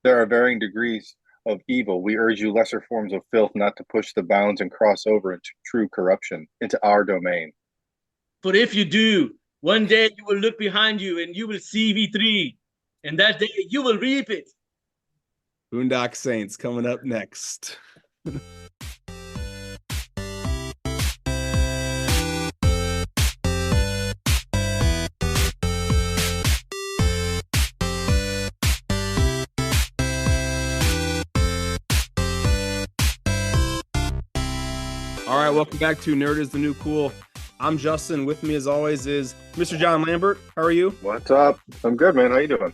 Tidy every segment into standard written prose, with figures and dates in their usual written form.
There are varying degrees of evil. We urge you lesser forms of filth not to push the bounds and cross over into true corruption, into our domain. For if you do, one day you will look behind you and you will see V3, and that day you will reap it. Boondock Saints coming up next. All right, welcome back to Nerd is the New Cool. I'm Justin. With me, as always, is Mr. John Lambert. How are you? What's up? I'm good, man. How you doing?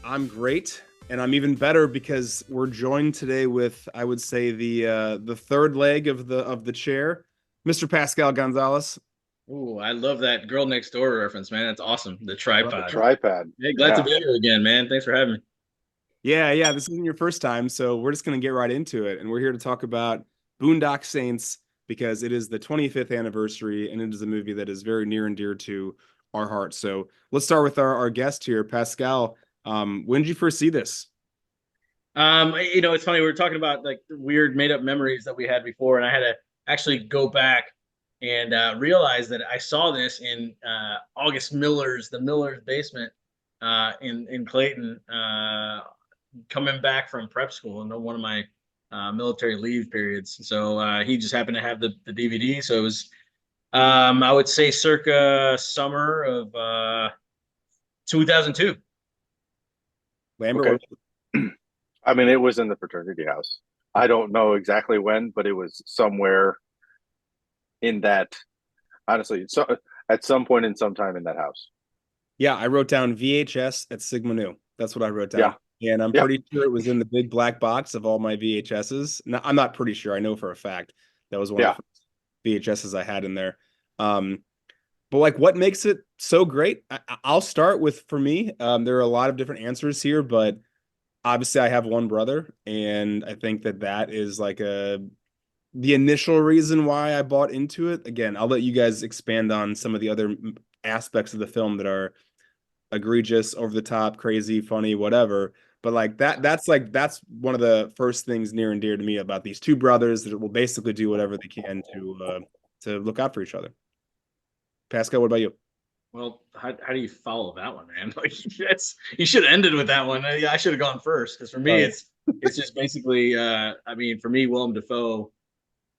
I'm great, and I'm even better because we're joined today with, I would say, the third leg of the chair, Mr. Pascal Gonzalez. Ooh, I love that girl next door reference, man. That's awesome. The tripod. Tripod. Hey, glad to be here again, man. Thanks for having me. Yeah. This isn't your first time, so we're just gonna get right into it, and we're here to talk about Boondock Saints because it is the 25th anniversary, and it is a movie that is very near and dear to our hearts. So let's start with our guest here, Pascal. When did you first see this? It's funny. We were talking about like weird made up memories that we had before, and I had to actually go back and realize that I saw this in the Miller's basement in Clayton, coming back from prep school and one of my military leave periods. So he just happened to have the DVD. So it was, I would say, circa summer of 2002. Lambert, Okay. I mean, it was in the fraternity house. I don't know exactly when, but it was somewhere in that, honestly, so at some point in some time in that house. Yeah, I wrote down VHS at Sigma Nu. That's what I wrote down. Yeah. And I'm Yeah. pretty sure it was in the big black box of all my VHSs. No, I'm not pretty sure. I know for a fact that was one Yeah. of the first VHSs I had in there. But like, what makes it so great? I'll start with, for me, there are a lot of different answers here, but obviously I have one brother, and I think that is like the initial reason why I bought into it. Again, I'll let you guys expand on some of the other aspects of the film that are egregious, over the top, crazy, funny, whatever. But like that's one of the first things near and dear to me about these two brothers that will basically do whatever they can to look out for each other. Pascal, what about you? Well, how do you follow that one, man? Like that's you should have ended with that one. I should have gone first because for me it's just basically I mean for me Willem Dafoe,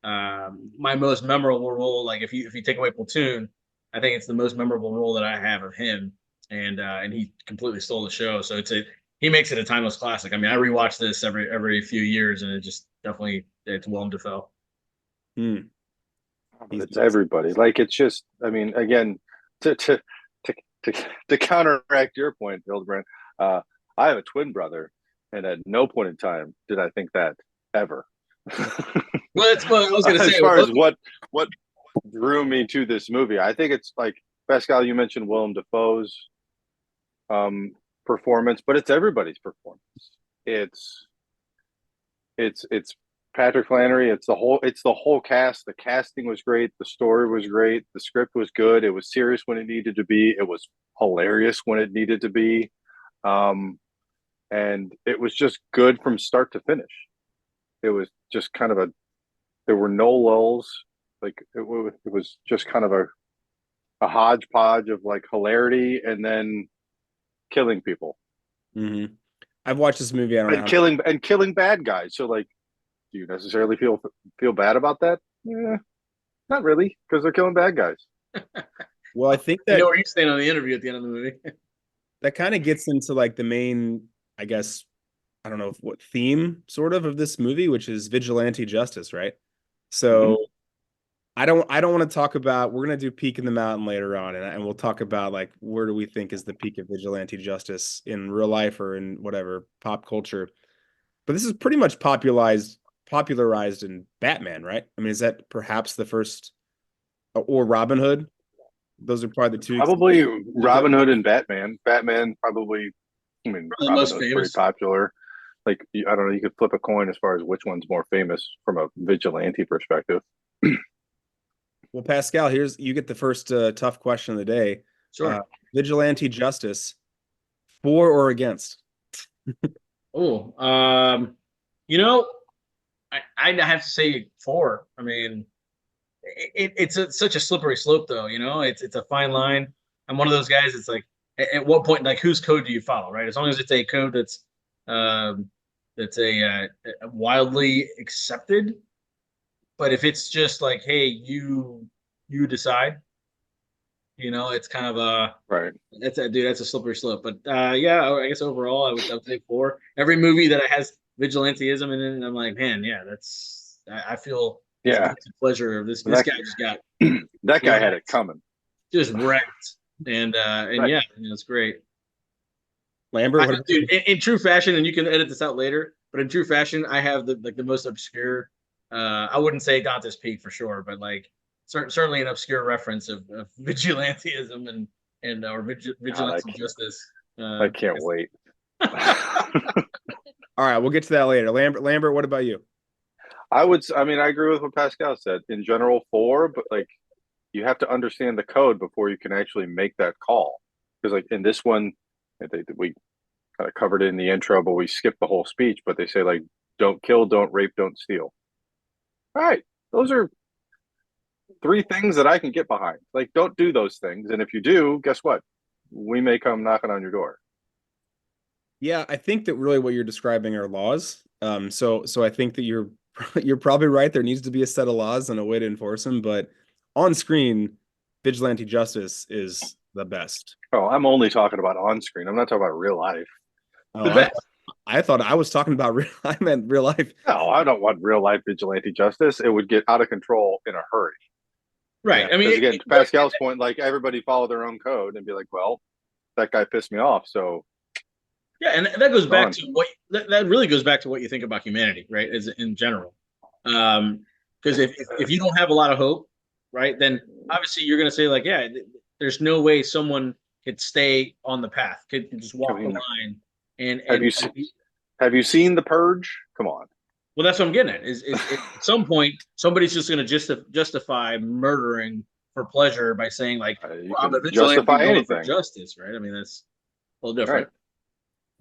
my most memorable role. Like if you take away Platoon, I think it's the most memorable role that I have of him, and he completely stole the show. So he makes it a timeless classic. I mean I rewatch this every few years, and it just definitely it's Willem Dafoe. Hmm. It's everybody. Like it's just, I mean, again, to to to to counteract your point, Hildebrand, I have a twin brother, and at no point in time did I think that ever. Well, that's what I was going to As say. far as what drew me to this movie, I think it's like Pascal. You mentioned Willem Dafoe's um, performance, but it's everybody's performance. It's it's Patrick Flannery. It's the whole cast. The casting was great. The story was great. The script was good. It was serious when it needed to be. It was hilarious when it needed to be. Um, and it was just good from start to finish. It was just kind of there were no lulls. Like it was just kind of a hodgepodge of like hilarity and then killing people Mm-hmm. I've watched this movie. I don't know and killing bad guys. So like, do you necessarily feel bad about that? Yeah, not really, because they're killing bad guys. Well, I think You that know where you stand on the interview at the end of the movie. that kind of gets into like the main, I guess, I don't know what theme sort of this movie, which is vigilante justice, right? Mm-hmm. So I don't want to talk about, we're gonna do Peak in the Mountain later on, and we'll talk about like where do we think is the peak of vigilante justice in real life or in whatever pop culture. But this is pretty much popularized in Batman, right? I mean, is that perhaps the first, or Robin Hood? Those are probably the two. Probably Robin Hood and Batman. Batman probably. I mean, Probably the Robin most Hood's pretty famous. popular. Like I don't know, you could flip a coin as far as which one's more famous from a vigilante perspective. Well, Pascal, you get the first tough question of the day. Uh, Sure. Vigilante justice, for or against? Oh, I'd have to say 4. I mean, such a slippery slope, though. It's a fine line. I'm one of those guys. It's like, at what point, like, whose code do you follow, right? As long as it's a code um, that's wildly accepted. But if it's just like, hey, you decide, it's kind of Right. that's a slippery slope. But yeah, I guess overall, I would say 4. Every movie that has vigilanteism in it, and I'm like, man, yeah, I feel the Yeah. guilty pleasure of this. And This guy just got that guy had it wrecked, coming. just wrecked, and Right. yeah, it's great. Lambert, what about you? Dude, in true fashion, and you can edit this out later, but in true fashion, I have the most obscure. I wouldn't say Dante's Peak for sure, but like certainly an obscure reference of vigilanteism and or vigilance and justice. I can't wait. All right, we'll get to that later. Lambert, what about you? I mean, I agree with what Pascal said. In general, 4, but like you have to understand the code before you can actually make that call. Because like in this one, we kind of covered it in the intro, but we skipped the whole speech. But they say like, don't kill, don't rape, don't steal. All right, those are 3 things that I can get behind. Like, don't do those things, and if you do, guess what? We may come knocking on your door. Yeah, I think that really what you're describing are laws. So I think that you're probably right. There needs to be a set of laws and a way to enforce them, but on screen, vigilante justice is the best. Oh, I'm only talking about on screen. I'm not talking about real life. Oh, I thought I was talking about I meant real life. No, I don't want real life vigilante justice. It would get out of control in a hurry. Right. Yeah, I mean, again, to Pascal's point, like everybody follow their own code and be like, well, that guy pissed me off. So yeah, and that goes back to that really goes back to what you think about humanity, right? As in general, because if you don't have a lot of hope, right, then obviously you're going to say like, yeah, there's no way someone could stay on the path, could just walk the line. And have you seen The Purge? Come on. Well, that's what I'm getting at. Is at some point somebody's just going to justify murdering for pleasure by saying like, I'm a vigilante anything for justice, right? I mean, that's a little different. Right.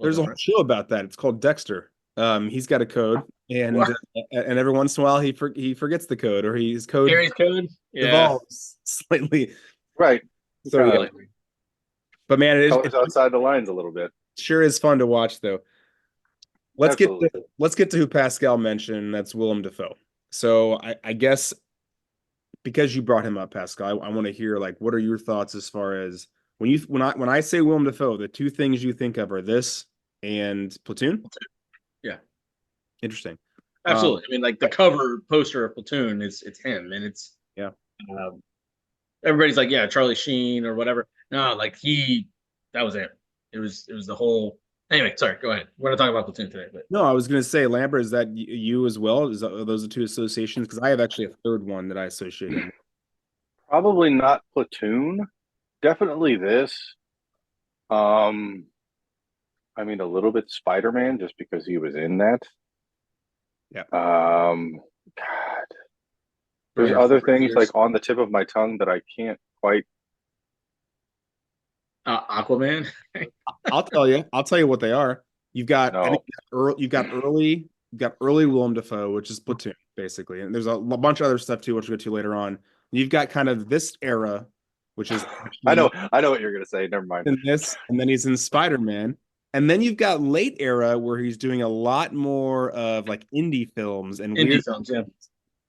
There's a whole show about that. It's called Dexter. He's got a code, and every once in a while he forgets the code, or his code evolves slightly. Right. So, but man, it's outside the lines a little bit. Sure is fun to watch, though. Let's get to who Pascal mentioned. That's Willem Dafoe. So I guess because you brought him up, Pascal, I want to hear like what are your thoughts as far as when I say Willem Dafoe, the 2 things you think of are this and Platoon? Yeah. Interesting. Absolutely. I mean, like the cover poster of Platoon it's him, and it's everybody's like, yeah, Charlie Sheen or whatever. No, like that was it. It was the whole. Anyway, sorry. Go ahead. We're going to talk about Platoon today, but no, I was going to say, Lambert, is that you as well? Are those the 2 associations? Because I have actually a third one that I associate him with. Probably not Platoon. Definitely this. I mean, a little bit Spider-Man, just because he was in that. Yeah. God. There's other things like on the tip of my tongue that I can't quite. Aquaman. I'll tell you what they are. You've got early Willem Dafoe, which is Platoon, basically, and there's a bunch of other stuff too, which we'll get to later on. You've got kind of this era, which is I know what you're gonna say. Never mind. In this, and then he's in Spider-Man, and then you've got late era where he's doing a lot more of like indie films and weird films, yeah.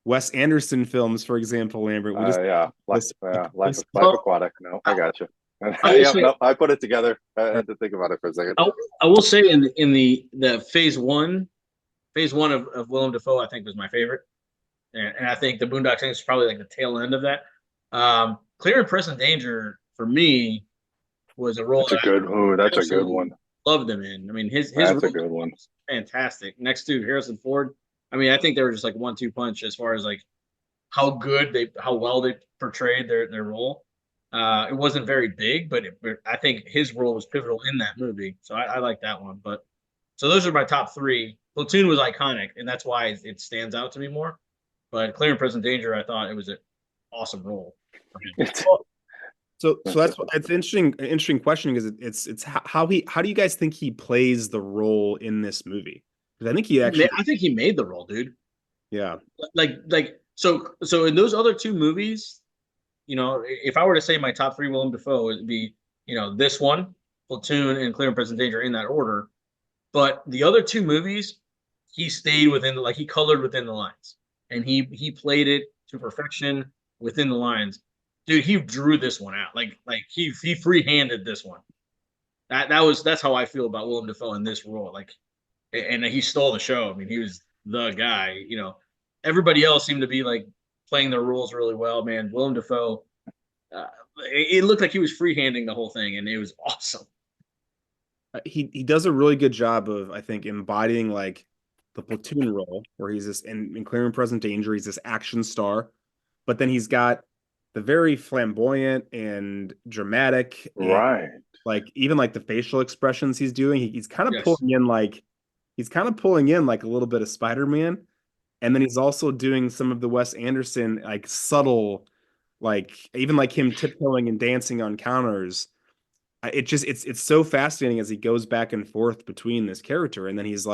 Wes Anderson films, for example, Lambert. Life Aquatic. No, I got you. I put it together. I had to think about it for a second. I will say in the phase one of Willem Dafoe, I think was my favorite, and I think the Boondock Saints is probably like the tail end of that. Clear and Present Danger for me was a role. That's a good one. Loved him in. I mean, his that's a good one. Fantastic. Next to Harrison Ford. I mean, I think they were just like 1-2 punch as far as like how well they portrayed their role. It wasn't very big, but I think his role was pivotal in that movie. So I like that one. But so those are my top 3. Platoon was iconic, and that's why it stands out to me more. But Clear and Present Danger, I thought it was an awesome role. So that's it's interesting question because it's how do you guys think he plays the role in this movie? Because I think he actually, I think he made the role, dude. yeah. So in those other two movies, if I were to say my top three Willem Dafoe, it'd be, this one, Platoon, and Clear and Present Danger in that order. But the other two movies, he stayed within he colored within the lines, and he played it to perfection within the lines. Dude, he drew this one out. He free-handed this one. That's how I feel about Willem Dafoe in this role. And he stole the show. I mean, he was the guy. Everybody else seemed to be playing their roles really well. Man, Willem Dafoe, it looked like he was free-handing the whole thing, and it was awesome. He does a really good job of, I think, embodying the platoon role where he's this in Clear and Present Danger, he's this action star, but then he's got the very flamboyant and dramatic, Right. and even the facial expressions he's doing, he's kind of Yes. pulling in a little bit of Spider-Man, and then he's also doing some of the Wes Anderson subtle, even him tiptoeing and dancing on counters. It's so fascinating as he goes back and forth between this character, and then he's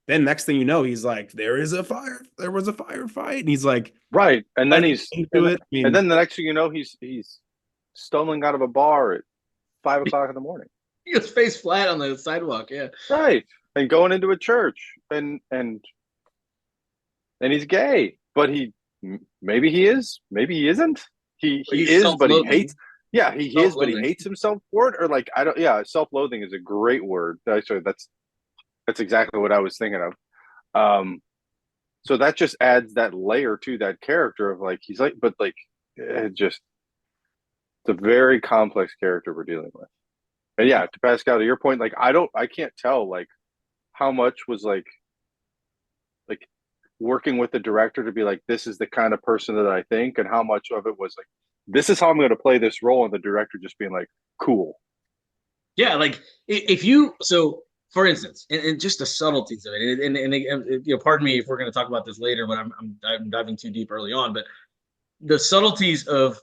then next thing you know, he's there was a firefight, and he's right, and then he's into it. and then the next thing you know, he's stumbling out of a bar at 5 o'clock in the morning. He was face flat on the sidewalk, yeah. Right, and going into a church, and he's gay, but maybe he is, maybe he isn't. He is, but he hates. Yeah, he is, but he hates himself for it, or I don't. Yeah, self-loathing is a great word. Actually, that's exactly what I was thinking of. So that just adds that layer to that character of he's but it's a very complex character we're dealing with. And yeah, to Pascal, to your point, I can't tell how much was working with the director to be this is the kind of person that I think, and how much of it was this is how I'm going to play this role, and the director just being cool. Yeah, if you for instance, and just the subtleties of it, and pardon me if we're going to talk about this later, but I'm diving too deep early on, but the subtleties of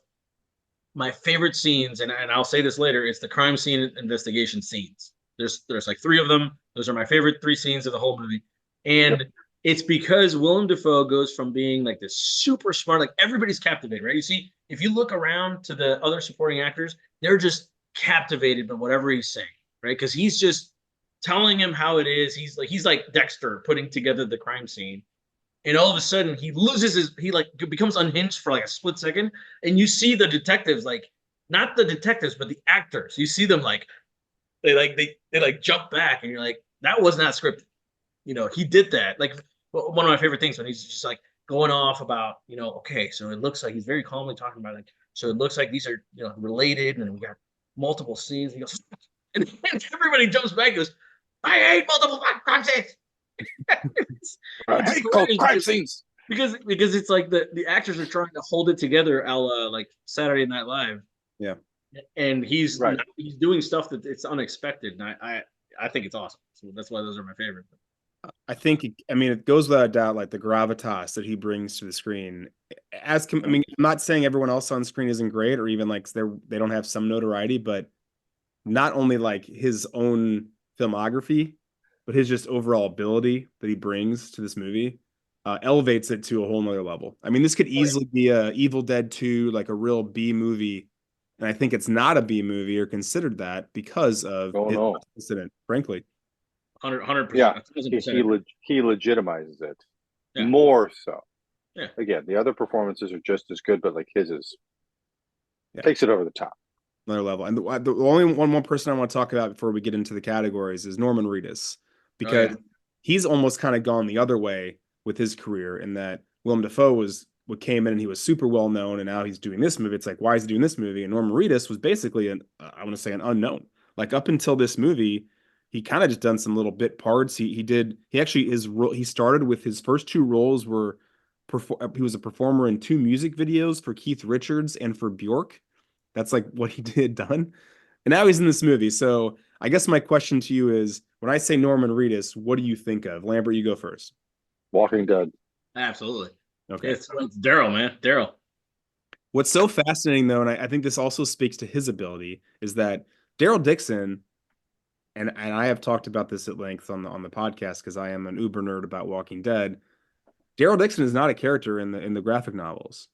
my favorite scenes, and I'll say this later, it's the crime scene investigation scenes. There's three of them. Those are my favorite three scenes of the whole movie, and it's because Willem Dafoe goes from being this super smart, everybody's captivated, right? You see, if you look around to the other supporting actors, they're just captivated by whatever he's saying, right? Because he's just telling him how it is. He's like Dexter putting together the crime scene, and all of a sudden he loses he becomes unhinged for a split second, and you see the detectives, not the detectives but the actors, you see them they jump back, and you're that was not scripted. He did that. One of my favorite things when he's just going off about, okay, so it looks like he's very calmly talking about so it looks like these are related, and we got multiple scenes. He goes, and everybody jumps back and goes, I hate multiple crime scenes. It's called crime scenes. Because it's the actors are trying to hold it together, a la Saturday Night Live. Yeah. And he's doing stuff that it's unexpected, and I think it's awesome. So that's why those are my favorite. I think it goes without a doubt, the gravitas that he brings to the screen. I'm not saying everyone else on screen isn't great, or even they don't have some notoriety, but not only his own filmography, but his just overall ability that he brings to this movie elevates it to a whole nother level. I mean, this could easily be a Evil Dead 2, a real B movie, and I think it's not a B movie or considered that because of his incident, frankly. 100%. Yeah, he legitimizes it more so. Yeah. Again, the other performances are just as good, but his takes it over the top. Another level. And the only one more person I want to talk about before we get into the categories is Norman Reedus, because he's almost kind of gone the other way with his career, in that Willem Dafoe was what came in and he was super well known, and now he's doing this movie. It's why is he doing this movie? And Norman Reedus was basically an unknown. Up until this movie, he kind of just done some little bit parts. He started with his first two roles were he was a performer in 2 music videos for Keith Richards and for Bjork. That's what he done. And now he's in this movie. So I guess my question to you is, when I say Norman Reedus, what do you think of? Lambert, you go first. Walking Dead. Absolutely. Okay. It's Daryl, man. Daryl. What's so fascinating though, and I think this also speaks to his ability, is that Daryl Dixon, and I have talked about this at length on the podcast because I am an uber nerd about Walking Dead. Daryl Dixon is not a character in the graphic novels.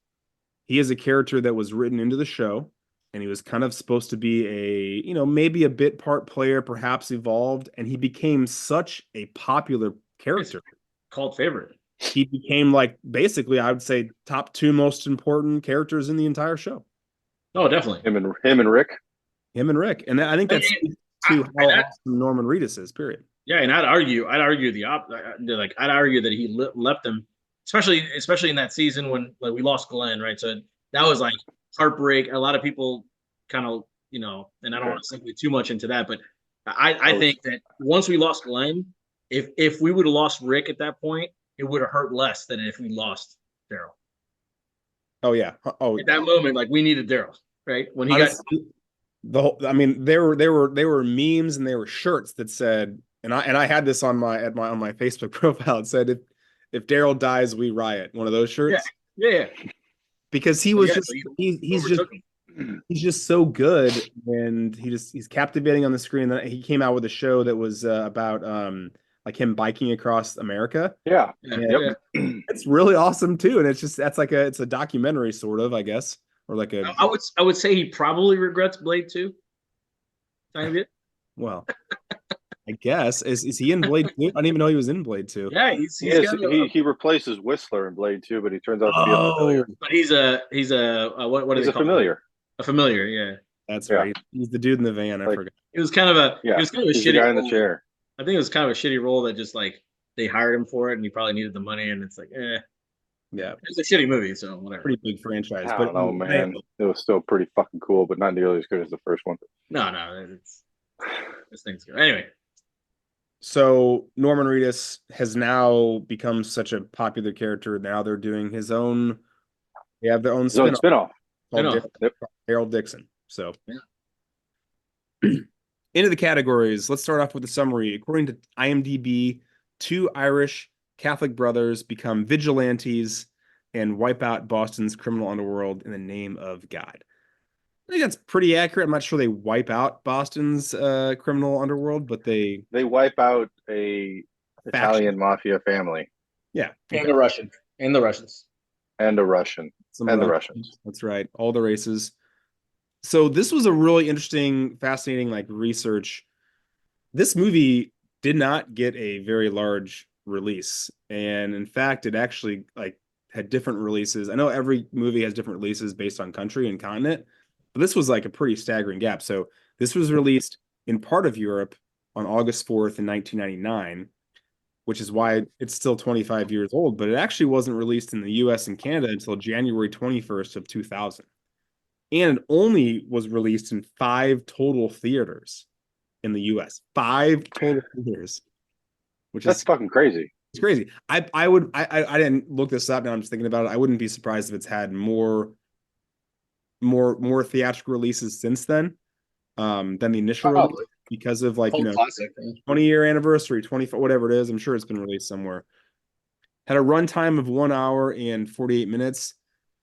He is a character that was written into the show, and he was kind of supposed to be maybe a bit part player, perhaps evolved, and he became such a popular character. Cult favorite. He became like basically, I would say, top two most important characters in the entire show. Oh, definitely. Him and Rick. Him and Rick, and I think that's to how awesome Norman Reedus is. Period. Yeah, and I'd argue I'd argue that he left them, especially in that season when we lost Glenn, right? So that was like heartbreak. A lot of people kind of, and I don't want to sink too much into that, but I think that once we lost Glenn, if we would have lost Rick at that point, it would have hurt less than if we lost Daryl. Oh yeah. Oh, at that moment, like we needed Daryl, right? When he I mean, there were memes and there were shirts that said, and I had this on my Facebook profile. It said, if Daryl dies, we riot. One of those shirts. Yeah. Because he was he's just so good, and he's captivating on the screen. Then he came out with a show that was about like him biking across America. Yeah. It's really awesome too, and it's a documentary sort of, I guess, or like a. I would say he probably regrets Blade 2. Tiny bit. Well, I guess is he in Blade 2? I didn't even know he was in Blade 2. Yeah, he replaces Whistler in Blade 2, but he turns out to be a familiar. But he's what is he familiar? A familiar, yeah. That's right. He's the dude in the van. I forgot. It was kind of a shitty guy in the chair. I think it was kind of a shitty role that just like they hired him for it, and he probably needed the money, and it's like, yeah, it's a shitty movie, so whatever. Pretty big franchise, I don't know, man. It was still pretty fucking cool, but not nearly as good as the first one. No, this thing's good. Anyway, so Norman Reedus has now become such a popular character. Now they're doing his own. They have their own spinoff. Daryl Dixon. So. Yeah. Into the categories. Let's start off with the summary. According to IMDb, 2 Irish Catholic brothers become vigilantes and wipe out Boston's criminal underworld in the name of God. I think that's pretty accurate. I'm not sure they wipe out Boston's criminal underworld, but they wipe out a Italian mafia family. Yeah, and the Russians. And the Russians. That's right. All the races. So this was a really interesting, fascinating research. This movie did not get a very large release, and in fact, it actually had different releases. I know every movie has different releases based on country and continent, but this was a pretty staggering gap. So this was released in part of Europe on August 4th in 1999, which is why it's still 25 years old, but it actually wasn't released in the US and Canada until January 21st of 2000. And it only was released in 5 total theaters in the US. 5 total theaters. That's fucking crazy. It's crazy. I didn't look this up. Now I'm just thinking about it. I wouldn't be surprised if it's had more theatrical releases since then than the initial release, because of classic, 20-year anniversary, 25, whatever it is. I'm sure it's been released somewhere. Had a runtime of 1 hour and 48 minutes.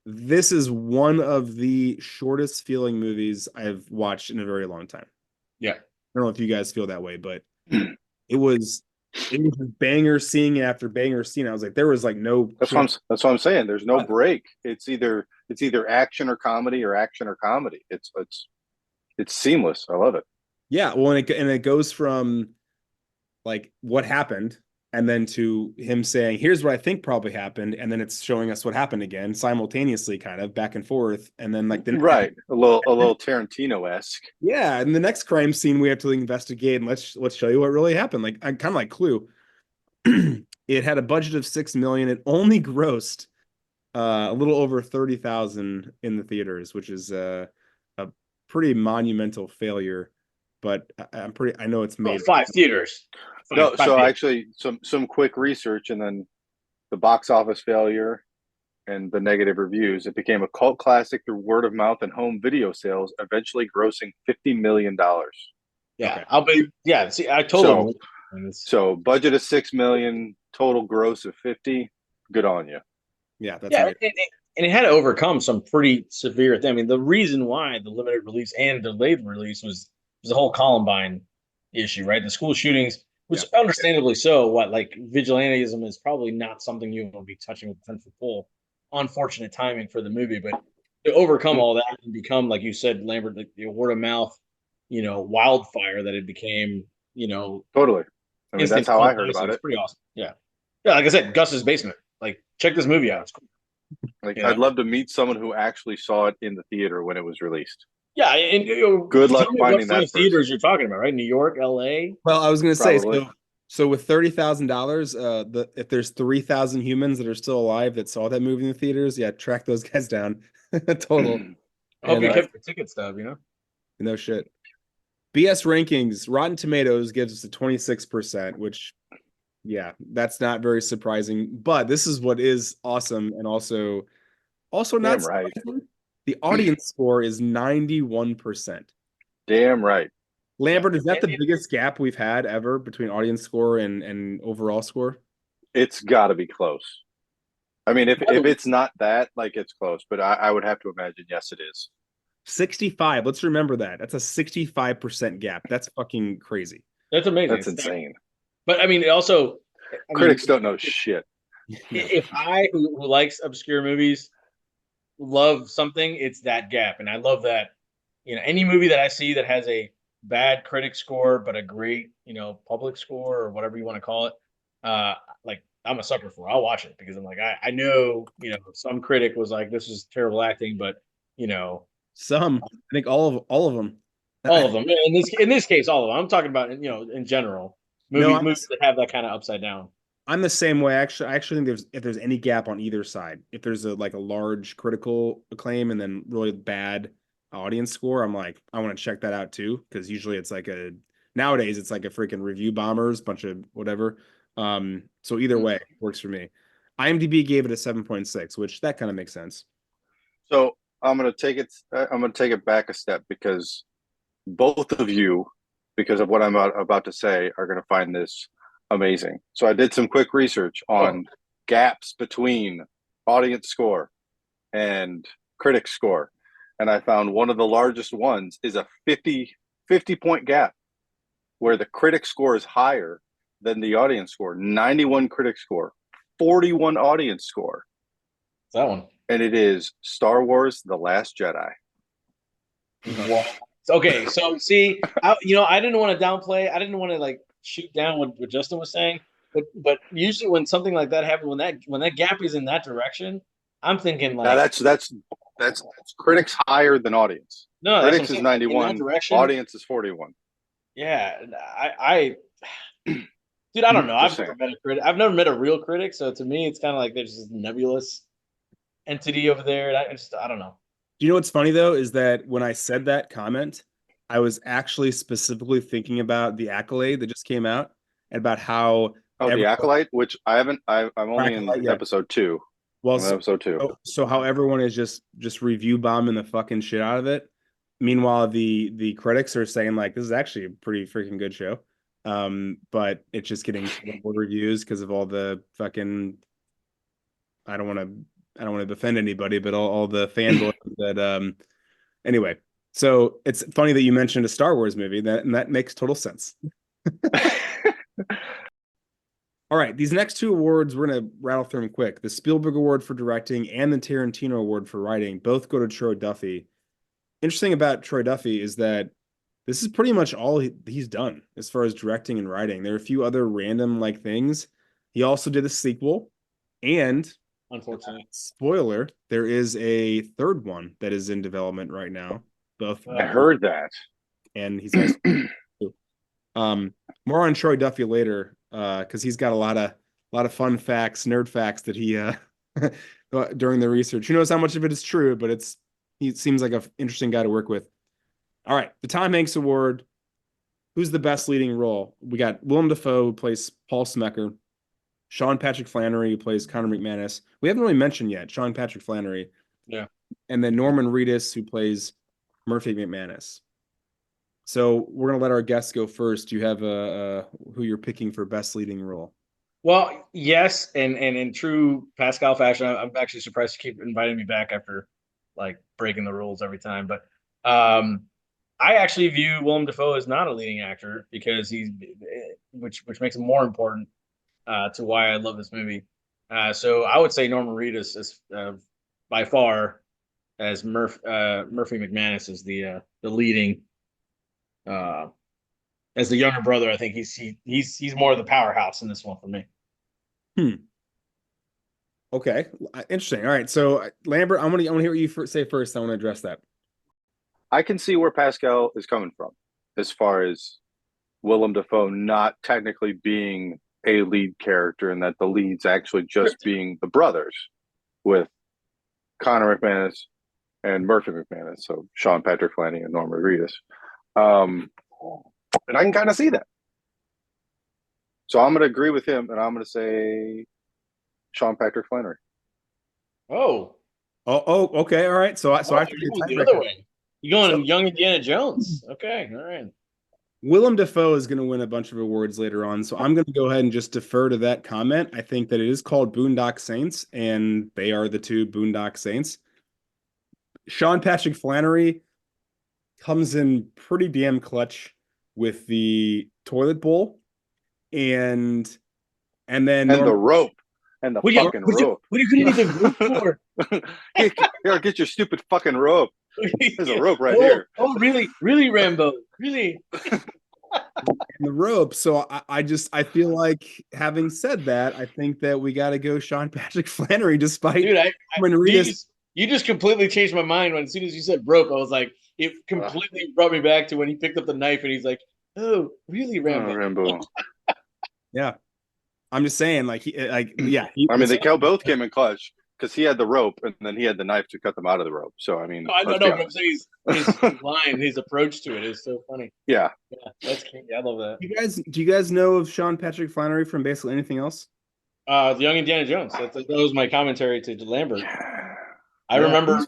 This is one of the shortest feeling movies I've watched in a very long time. Yeah. I don't know if you guys feel that way, but it was banger scene after banger scene. I was like, there was no. That's what I'm saying. There's no break. It's either action or comedy or action or comedy. It's seamless. I love it. Yeah. Well, and it goes from what happened, and then to him saying, here's what I think probably happened. And then it's showing us what happened again simultaneously, kind of back and forth. And then right. A little Tarantino-esque. Yeah. And the next crime scene we have to investigate, and let's show you what really happened. Kind of like Clue. It had a budget of $6 million. It only grossed a little over 30,000 in the theaters, which is a pretty monumental failure. But I know it's made 5 theaters. No, so actually some quick research, and then the box office failure and the negative reviews. It became a cult classic through word of mouth and home video sales, eventually grossing $50 million. Yeah, okay. See, I totally. So budget of $6 million, total gross of 50. Good on you. Yeah, that's right. and it had to overcome some pretty severe thing. I mean, the reason why the limited release and delayed release was the whole Columbine issue, right? The school shootings, which understandably so. What like vigilantism is probably not something you will be touching with a 10-foot pole. Unfortunate timing for the movie, but to overcome all that and become, like you said, Lambert, the word of mouth, wildfire that it became, Totally. I mean, instant that's how I cult heard classic. about It's it. pretty awesome. Yeah. Yeah, like I said, Gus's Basement. Like, check this movie out. It's cool. Like, You know? I'd love to meet someone who actually saw it in the theater when it was released. Yeah, and Good luck tell me finding what kind that of theaters person. you're talking about, right? New York, LA. Well, I was gonna say, Probably. so with $30,000, if there's 3,000 humans that are still alive that saw that movie in the theaters, yeah, track those guys down. Total. I hope And you kept your ticket stub, no shit. BS rankings, Rotten Tomatoes gives us a 26%, which, yeah, that's not very surprising. But this is what is awesome, and also not Damn right. surprising. The audience score is 91%. Damn right. Lambert, is that the biggest gap we've had ever between audience score and overall score? It's got to be close. I mean, if it's not that, like, it's close, but I would have to imagine, yes, it is. 65. Let's remember that. That's a 65% gap. That's fucking crazy. That's amazing. That's insane. But I mean, also, critics don't know shit. If I, who likes obscure movies, love something, it's that gap, and I love that. Any movie that I see that has a bad critic score but a great, public score or whatever you want to call it, like I'm a sucker for. I'll watch it because I'm like, I know, some critic was like, this is terrible acting, but some, I think all of them. All of them. In this case, all of them. I'm talking about, in general, movies that have that kind of upside down. I'm the same way. Actually, I actually think if there's any gap on either side, if there's a large critical acclaim and then really bad audience score, I'm like, I want to check that out too, because usually it's like nowadays it's like a freaking review bombers, bunch of whatever. So either way works for me. IMDb gave it a 7.6, which that kind of makes sense. So I'm gonna take it back a step, because both of you, because of what I'm about to say, are gonna find this amazing. So I did some quick research on gaps between audience score and critic score, and I found one of the largest ones is a 50 point gap where the critic score is higher than the audience score. 91 critic score, 41 audience score. That one. And it is Star Wars The Last Jedi. Okay, so see, I didn't want to downplay. I didn't want to like shoot down what Justin was saying, but usually when something like that happens, when that gap is in that direction, I'm thinking like, now that's critics higher than audience. No, critics is 91, audience is 41. Yeah, dude, I don't know. I've never met a critic. I've never met a real critic, so to me, it's kind of like there's this nebulous entity over there. And I don't know. Do you know what's funny though is that when I said that comment, I was actually specifically thinking about The Accolade that just came out and about how The Acolyte, which I haven't. I'm only in episode 2. Well, episode 2. So how everyone is just review bombing the fucking shit out of it. Meanwhile, the critics are saying like this is actually a pretty freaking good show. But it's just getting more reviews because of all the fucking. I don't want to defend anybody, but all the fanboys that. Anyway, so it's funny that you mentioned a Star Wars movie and that makes total sense. All right, these next 2 awards, we're going to rattle through them quick. The Spielberg Award for directing and the Tarantino Award for writing both go to Troy Duffy. Interesting about Troy Duffy is that this is pretty much all he's done as far as directing and writing. There are a few other random like things. He also did a sequel, and unfortunately, spoiler, there is a third one that is in development right now. Both I heard that, and he's also more on Troy Duffy later. Because he's got a lot of fun facts, nerd facts that he during the research. Who knows how much of it is true, but he seems like an interesting guy to work with. All right, the Tom Hanks Award. Who's the best leading role? We got Willem Dafoe, who plays Paul Smecker, Sean Patrick Flannery, who plays Connor McManus. We haven't really mentioned yet Sean Patrick Flannery. Yeah. And then Norman Reedus, who plays Murphy McManus. So we're gonna let our guests go first. Do you have who you're picking for best leading role? Well, yes, and in true Pascal fashion, I'm actually surprised you keep inviting me back after like breaking the rules every time. But I actually view Willem Dafoe as not a leading actor because which makes him more important to why I love this movie. So I would say Norman Reedus is by far as Murphy McManus is the leading uh, as the younger brother. I think he's more of the powerhouse in this one for me. Okay, interesting. All right, so Lambert, I want to hear what you say first. I want to address that. I can see where Pascal is coming from as far as Willem Dafoe not technically being a lead character and that the lead's actually just being the brothers with Connor McManus and Murphy McManus, so Sean Patrick Flanery and Norman Reedus. And I can kind of see that. So I'm going to agree with him, and I'm going to say Sean Patrick Flanery. Oh, okay, all right. So I you're going the other way. You're going young Indiana Jones. Okay, all right. Willem Dafoe is going to win a bunch of awards later on, so I'm going to go ahead and just defer to that comment. I think that it is called Boondock Saints, and they are the two Boondock Saints. Sean Patrick Flanery comes in pretty damn clutch with the toilet bowl, and then the rope. And the fucking rope. What are you going to need the rope for? Here, get your stupid fucking rope. There's a rope right here. Oh, really? Really, Rambo? Really? The rope. So I feel like, having said that, I think that we got to go Sean Patrick Flanery, despite you just completely changed my mind when as soon as you said rope, I was like, it completely brought me back to when he picked up the knife and he's like, oh, really, Rambo? Oh, Rambo. Yeah. I'm just saying, I mean, they both came in clutch because he had the rope and then he had the knife to cut them out of the rope. So, I mean, I don't know, but I'm saying his line, his approach to it is so funny. Yeah. That's cute. I love that. Do you guys know of Sean Patrick Flanery from basically anything else? The Young Indiana Jones. That was my commentary to Lambert. I remember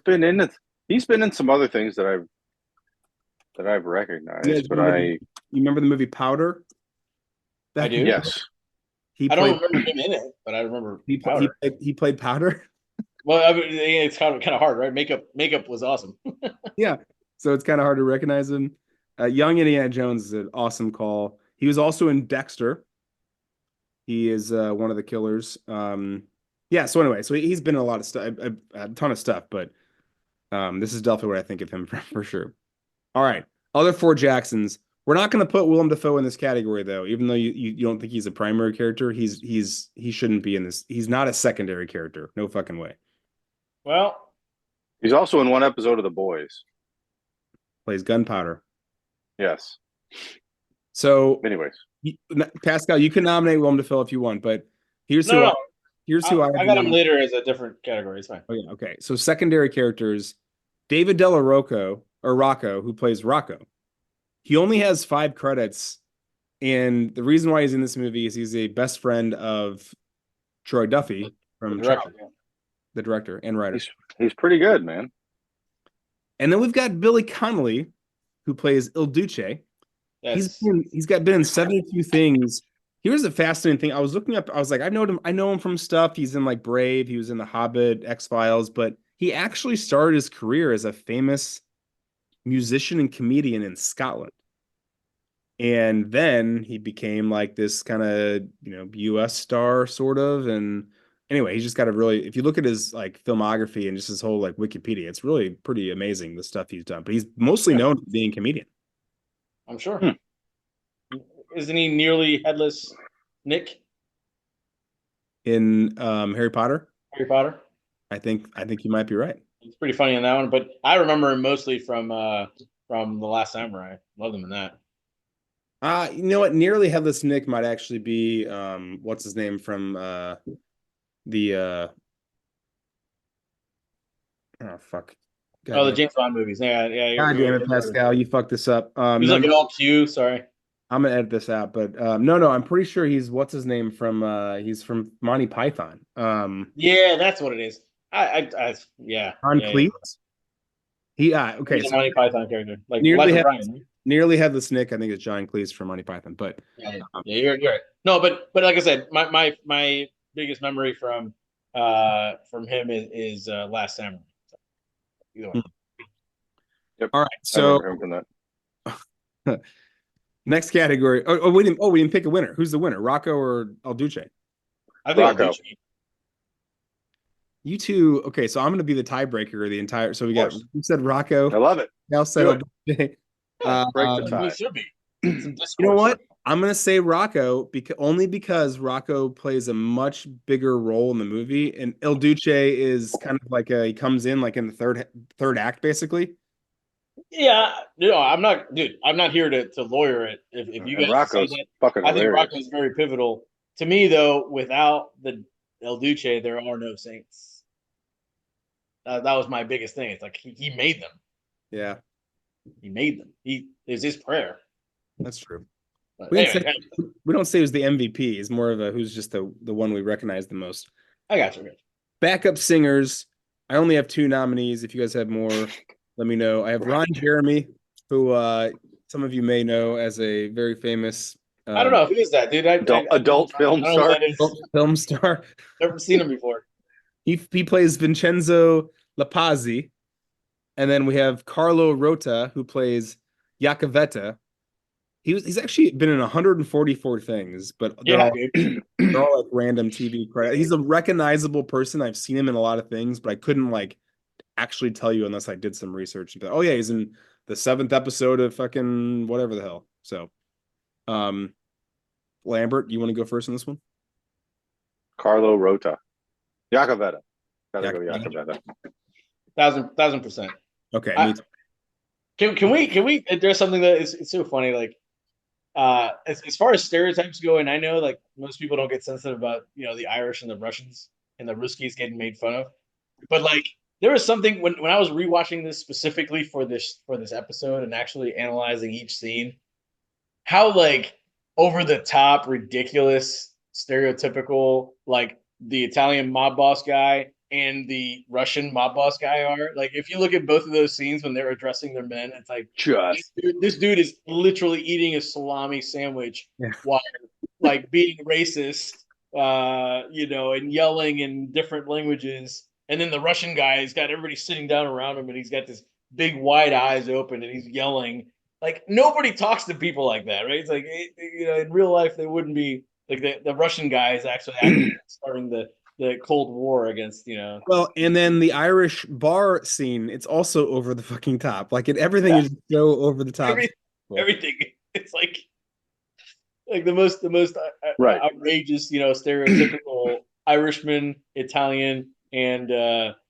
he's been in some other things that I've recognized, you remember the movie Powder? I do. Yes. I don't remember him in it, but I remember he played Powder. Well, I mean, it's kind of hard, right? Makeup was awesome. Yeah, so it's kind of hard to recognize him. Young Indiana Jones is an awesome call. He was also in Dexter. He is one of the killers. Yeah. So anyway, so he's been in a lot of stuff, a ton of stuff, but this is definitely what I think of him for sure. All right, other four Jacksons. We're not going to put Willem Dafoe in this category, though. Even though you don't think he's a primary character, he shouldn't be in this. He's not a secondary character. No fucking way. Well, he's also in one episode of The Boys. Plays Gunpowder. Yes. So, anyways, Pascal, you can nominate Willem Dafoe if you want, but here's who I got him later as a different category. It's fine. Oh yeah, okay. So secondary characters: David Rocco, who plays Rocco. He only has 5 credits, and the reason why he's in this movie is he's a best friend of Troy Duffy from the director and writer. He's pretty good, man. And then we've got Billy Connolly, who plays Il Duce. Yes. He's been in 72 things. Here's a fascinating thing. I was looking up. I was like, I know him from stuff. He's in like Brave. He was in The Hobbit, X-Files, but he actually started his career as a famous musician and comedian in Scotland. And then he became like this kind of, US star sort of. And anyway, he's just got if you look at his like filmography and just his whole like Wikipedia, it's really pretty amazing the stuff he's done. But he's mostly known for being a comedian. I'm sure. Isn't he nearly headless Nick in Harry Potter? Harry Potter. I think you might be right. It's pretty funny in that one, but I remember him mostly from The Last Samurai. Love him in that. You know what? Nearly Headless Nick might actually be what's his name from the oh fuck. The James Bond movies. Yeah. God damn it, Pascal, you fucked this up. He's like an old Q. Sorry. I'm gonna edit this out, but no, I'm pretty sure he's what's his name from he's from Monty Python. Yeah, that's what it is. Yeah. On Cleese. Okay. He's a Monty Python character, like nearly Ryan. Nearly Headless Nick, I think it's John Cleese from Monty Python, but Yeah, you're right. No, but like I said, my biggest memory from him is Last Samurai. So, either way. Yep. all right. I So remember him from that. next category. We didn't pick a winner. Who's the winner? Rocco or El Duce? I think Rocco. You two. Okay, so I'm going to be the tiebreaker of the entire. So we got. course. You said Rocco. I love it. Now said Do El Duce. Break the He tie. should be. Some discourse. You know what? I'm gonna say Rocco only because Rocco plays a much bigger role in the movie, and Il Duce is kind of like he comes in like in the third act basically. Yeah, no, I'm not, dude. I'm not here to lawyer it. If you And guys Rocco's say that, fucking I think hilarious. Rocco is very pivotal to me. Though, without the El Duce, there are no Saints. That was my biggest thing. It's like he made them. Yeah, He made them. He is his prayer. that's true. But We anyway, don't say who's the MVP. It's more of a who's just the one we recognize the most. I got you. Backup singers. I only have 2 nominees. If you guys have more, let me know. I have Ron Jeremy, who some of you may know as a very famous I don't know who is that, dude. Adult film I don't know star. who that is. film star. Never seen him before. He plays Vincenzo Lapazzi. And then we have Carlo Rota, who plays Iacovetta. He's actually been in 144 things, but they're all like random TV credits. He's a recognizable person. I've seen him in a lot of things, but I couldn't like actually tell you unless I did some research. Oh yeah, he's in the 7th episode of fucking whatever the hell. So, Lambert, you want to go first on this one? Carlo Rota. Iacovetta. Gotta go Iacovetta. Iacovetta. 1000%. Okay. Can we there's something that is it's so funny, like as far as stereotypes go, and I know like most people don't get sensitive about the Irish and the Russians and the Ruskies getting made fun of, but like there was something when I was rewatching this specifically for this episode and actually analyzing each scene, how like over the top, ridiculous, stereotypical like the Italian mob boss guy and the Russian mob boss guy are. Like, if you look at both of those scenes when they're addressing their men, it's like this dude is literally eating a salami sandwich while like being racist, and yelling in different languages. And then the Russian guy has got everybody sitting down around him, and he's got this big wide eyes open, and he's yelling. Like nobody talks to people like that, right? It's like in real life they wouldn't be like the Russian guy is actually starting the Cold War against. Well, and then the Irish bar scene, it's also over the fucking top. Like everything is so over the top. Everything. It's like the most right. outrageous, stereotypical Irishman, Italian, and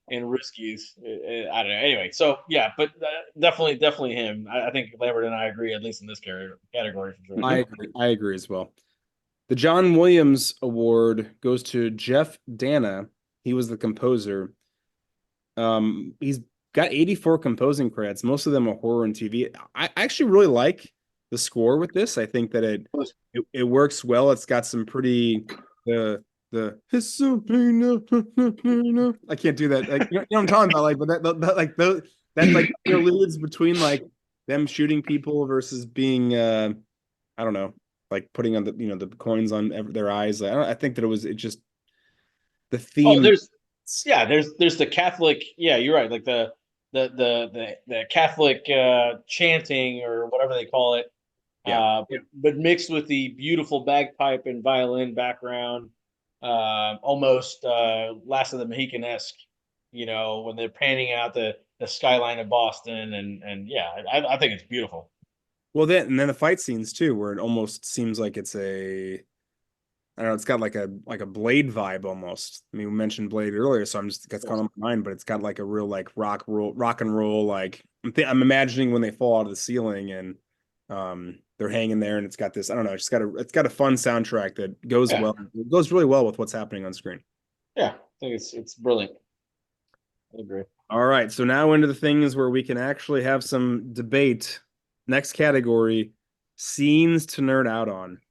Riskies. I don't know. Anyway, so yeah, but definitely him. I think Lambert and I agree, at least in this category for sure. I agree as well. The John Williams Award goes to Jeff Dana. He was the composer. He's got 84 composing credits. Most of them are horror and TV. I actually really like the score with this. I think that it works well. It's got some pretty I can't do that. Like you know what I'm talking about. Like, but that like interludes between like them shooting people versus being I don't know. Like putting on the coins on their eyes. I think that it just the theme. Oh, there's the Catholic. Yeah, you're right. Like the Catholic chanting or whatever they call it. Yeah. But mixed with the beautiful bagpipe and violin background, almost Last of the Mohican-esque. When they're panning out the skyline of Boston, and yeah, I think it's beautiful. Well, then the fight scenes too, where it almost seems like it's I don't know, it's got like a Blade vibe almost. I mean, we mentioned Blade earlier, so that's gone on my mind, but it's got like a real like rock and roll. Like I'm imagining when they fall out of the ceiling and they're hanging there, and it's got this. I don't know, it's got a fun soundtrack that goes well. It goes really well with what's happening on screen. Yeah, I think it's brilliant. I agree. All right, so now into the things where we can actually have some debate. Next category, scenes to nerd out on.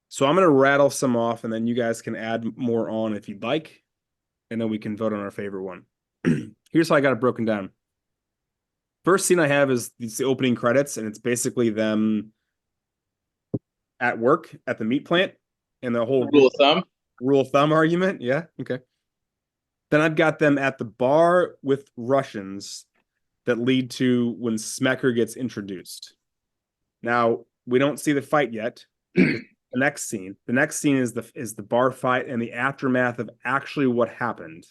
So I'm going to rattle some off, and then you guys can add more on if you'd like, and then we can vote on our favorite one. Here's how I got it broken down. First scene I have is it's the opening credits, and it's basically them at work at the meat plant, and the whole rule of thumb argument. Yeah, okay. Then I've got them at the bar with Russians that lead to when Smecker gets introduced. Now, we don't see the fight yet. The next scene. The next scene is the bar fight and the aftermath of actually what happened.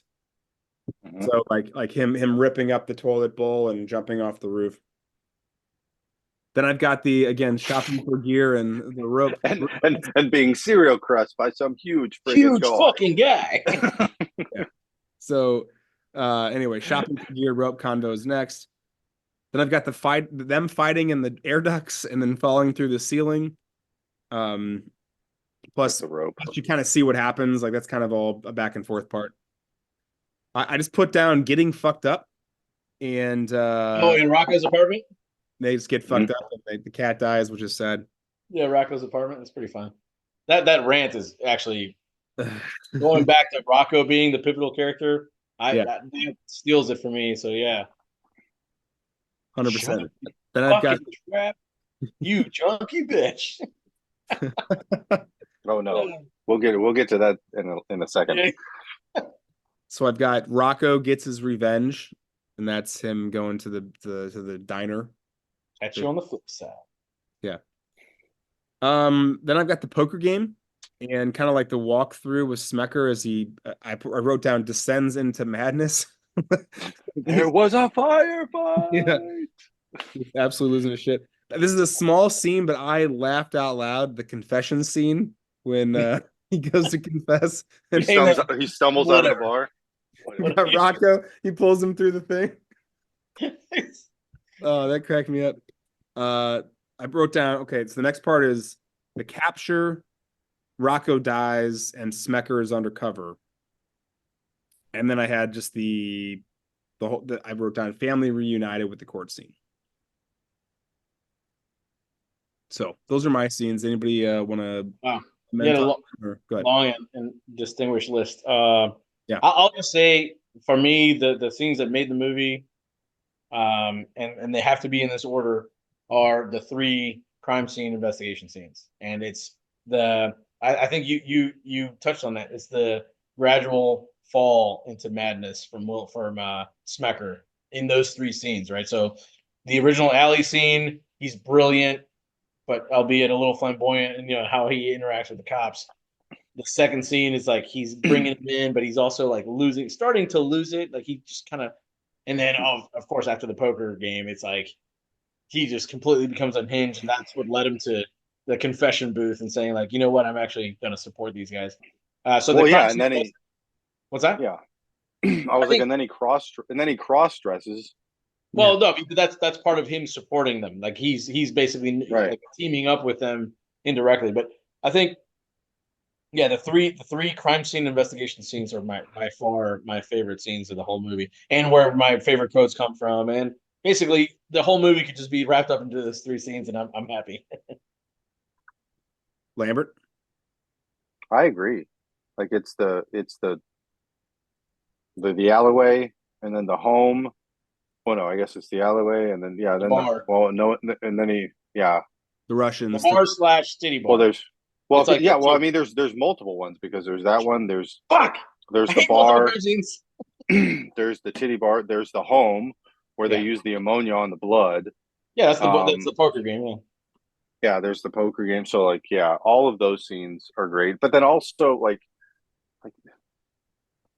Mm-hmm. So like him ripping up the toilet bowl and jumping off the roof. Then I've got the again shopping for gear and the rope and being serial crushed by some huge fucking guy. Yeah. So anyway, shopping for gear, rope convos next. Then I've got them fighting in the air ducts and then falling through the ceiling. Plus the rope. You kind of see what happens. Like that's kind of all a back and forth part. I just put down getting fucked up, and in Rocco's apartment, they just get fucked up. And the cat dies, which is sad. Yeah, Rocco's apartment. That's pretty fun. That rant is actually going back to Rocco being the pivotal character. That steals it for me. So yeah, 100%. Then I've got trap, you junkie bitch. Oh no, we'll get to that in a second. So I've got Rocco gets his revenge, and that's him going to the diner. Catch you on the flip side. Yeah. Then I've got the poker game, and kind of like the walkthrough with Smecker as I wrote down descends into madness. There was a firefight. Yeah. He's absolutely losing his shit. This is a small scene, but I laughed out loud. The confession scene when he goes to confess and he stumbles out of the bar. Rocco, he pulls him through the thing. Oh, that cracked me up. I wrote down, okay, so the next part is the capture, Rocco dies, and Smecker is undercover. And then I had just I wrote down family reunited with the court scene. So those are my scenes. Anybody want to? Wow. Long and distinguished list. Yeah, I'll just say for me the scenes that made the movie, and they have to be in this order, are the 3 crime scene investigation scenes, and it's I think you touched on that. It's the gradual fall into madness from Smecker in those 3 scenes, right? So the original alley scene, he's brilliant, but albeit a little flamboyant, and how he interacts with the cops. The second scene is like he's bringing him in, but he's also like starting to lose it. Like he just kind of, and then of course after the poker game, it's like he just completely becomes unhinged, and that's what led him to the confession booth and saying like, you know what, I'm actually going to support these guys. What's that? Yeah, and then he cross dresses. Well, no, that's part of him supporting them. Like he's basically like teaming up with them indirectly. But I think, yeah, the three crime scene investigation scenes are by far my favorite scenes of the whole movie, and where my favorite quotes come from. And basically, the whole movie could just be wrapped up into those 3 scenes, and I'm happy. Lambert, I agree. Like it's the alleyway, and then the home. Oh no, I guess it's the alleyway, and then the bar. And then the Russians, the bar / city bar. I mean, there's multiple ones, because there's that one. There's the bar. There's the titty bar. There's the home where they use the ammonia on the blood. Yeah, that's the poker game. Yeah. Yeah, there's the poker game. So like, yeah, all of those scenes are great. But then also like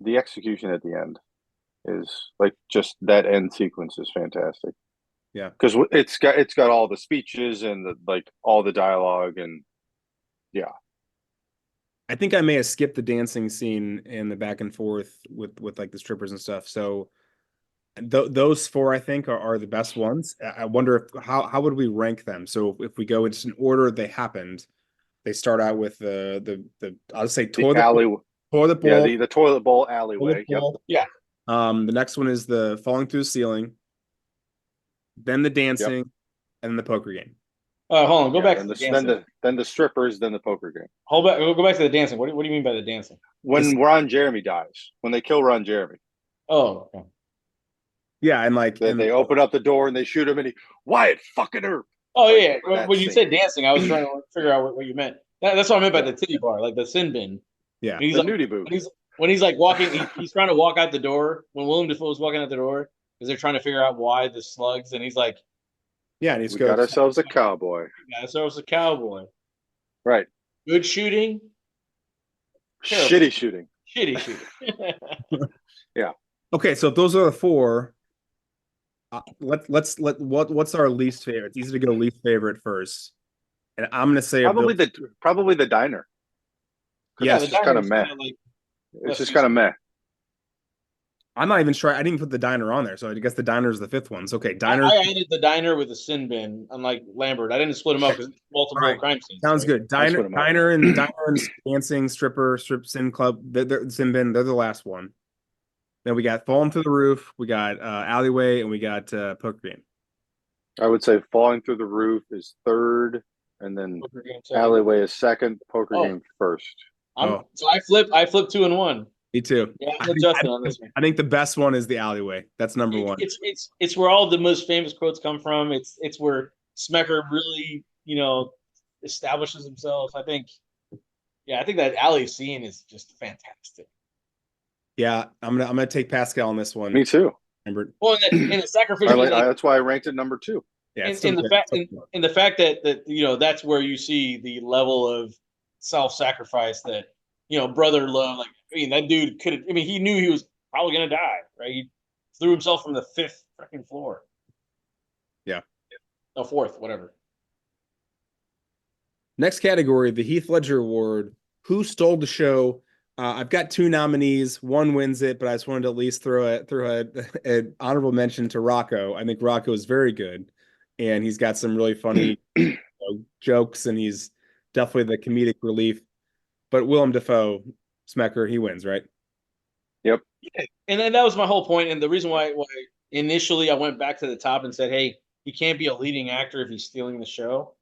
the execution at the end is like, just that end sequence is fantastic. Yeah, because it's got all the speeches and all the dialogue, and yeah. I think I may have skipped the dancing scene and the back and forth with like the strippers and stuff. So those 4 I think are the best ones. I wonder how would we rank them? So if we go into an order they happened, they start out with the I'll say toilet bowl. Yeah, the toilet bowl alleyway. Yep. Yeah. The next one is the falling through the ceiling, then the dancing, and then the poker game. Hold on, go back to the dancing. Then the strippers, then the poker game. Go back to the dancing. What do you mean by the dancing? When Ron Jeremy dies, when they kill Ron Jeremy. Oh, okay. Yeah, and like, That and they open up the door and they shoot him, and Wyatt fucking her. Oh Like, yeah, that when you scene. said dancing, I was trying to figure out what you meant. That's what I meant by the titty bar, like the sin bin. yeah, And he's The like, nudie booth. when he's like walking, he's trying to walk out the door. When Willem Dafoe was walking out the door, because they're trying to figure out why the slugs, and he's like, yeah, and he just We got goes, ourselves a cowboy. "Yeah, so it's a cowboy. Right. Good shooting, terrible, Shitty shooting. shitty shooting." Yeah. okay, so if those are the four, what's our least favorite? It's easy to go least favorite first, and I'm gonna say of Probably those, the diner. Yeah, yes, the It's just kind of diner's meh. kinda like It's less just kind of meh. I'm not even sure. I didn't even put the diner on there, so I guess the diner is the fifth one. So okay, diner. I added the diner with the sin bin, unlike Lambert. I didn't split them up because multiple Right. crime scenes. Sounds right? good. I'll split 'em up. Diner and dancing strip sin club. They're sin bin. They're the last one. Then we got falling through the roof. We got alleyway, and we got poker game. I would say falling through the roof is third, and then Poker game second. alleyway is second, poker Oh. game first. So I flipped 2 and 1. Me too. Yeah, I'm with Justin on this one. I think the best one is the alleyway. That's number one. It's where all the most famous quotes come from. It's where Smecker really, establishes himself. I think that alley scene is just fantastic. Yeah, I'm gonna take Pascal on this one. Me too. Remember? Well, in the sacrificial, That's why I ranked it number 2. Yeah, in the fact that that's where you see the level of self-sacrifice that brother love. Like, I mean, that dude he knew he was probably gonna die, right? He threw himself from the 5th freaking floor. Yeah. No, 4th, whatever. Next category, the Heath Ledger Award. Who stole the show? I've got 2 nominees. One wins it, but I just wanted to at least throw an honorable mention to Rocco. I think Rocco is very good, and he's got some really funny jokes, and he's definitely the comedic relief. But Willem Dafoe, Smecker, he wins, right? Yep. And then that was my whole point. And the reason why initially I went back to the top and said, hey, he can't be a leading actor if he's stealing the show.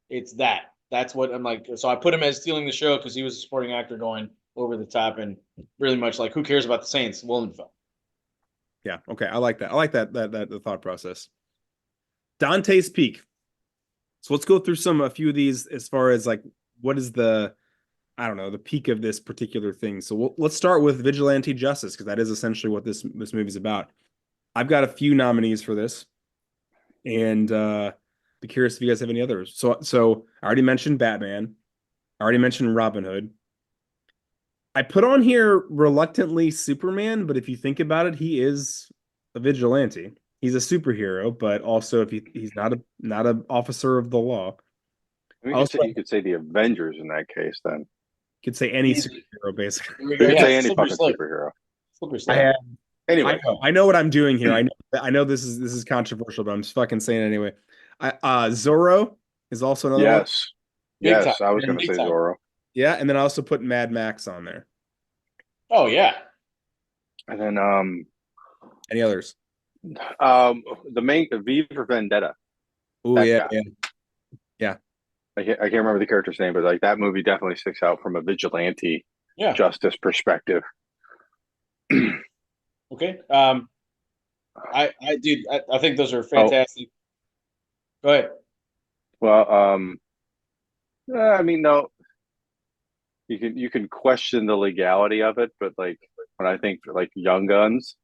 It's that. That's what I'm like. So I put him as stealing the show because he was a supporting actor going over the top and really much like, who cares about the Saints? Willem Dafoe. Yeah. Okay. I like that. I like that the thought process. Dante's Peak. So let's go through a few of these as far as like what is the peak of this particular thing. So let's start with vigilante justice because that is essentially what this movie's about. I've got a few nominees for this, and be curious if you guys have any others. So I already mentioned Batman. I already mentioned Robin Hood. I put on here reluctantly Superman, but if you think about it, he is a vigilante. He's a superhero, but also if he's not an officer of the law. You could say the Avengers in that case. Then you could say any superhero, basically. could say any fucking superhero. Anyway, I know what I'm doing here. I know this is controversial, but I'm just fucking saying it anyway. Zorro is also another one. Yes, I was going to say Zorro. Yeah, and then I also put Mad Max on there. Oh yeah. And then any others? The main V for Vendetta. Oh yeah. I can't remember the character's name, but like that movie definitely sticks out from a vigilante justice perspective. Okay. I think those are fantastic. Go ahead. Well, I mean, no, you can question the legality of it, but like when I think like Young Guns,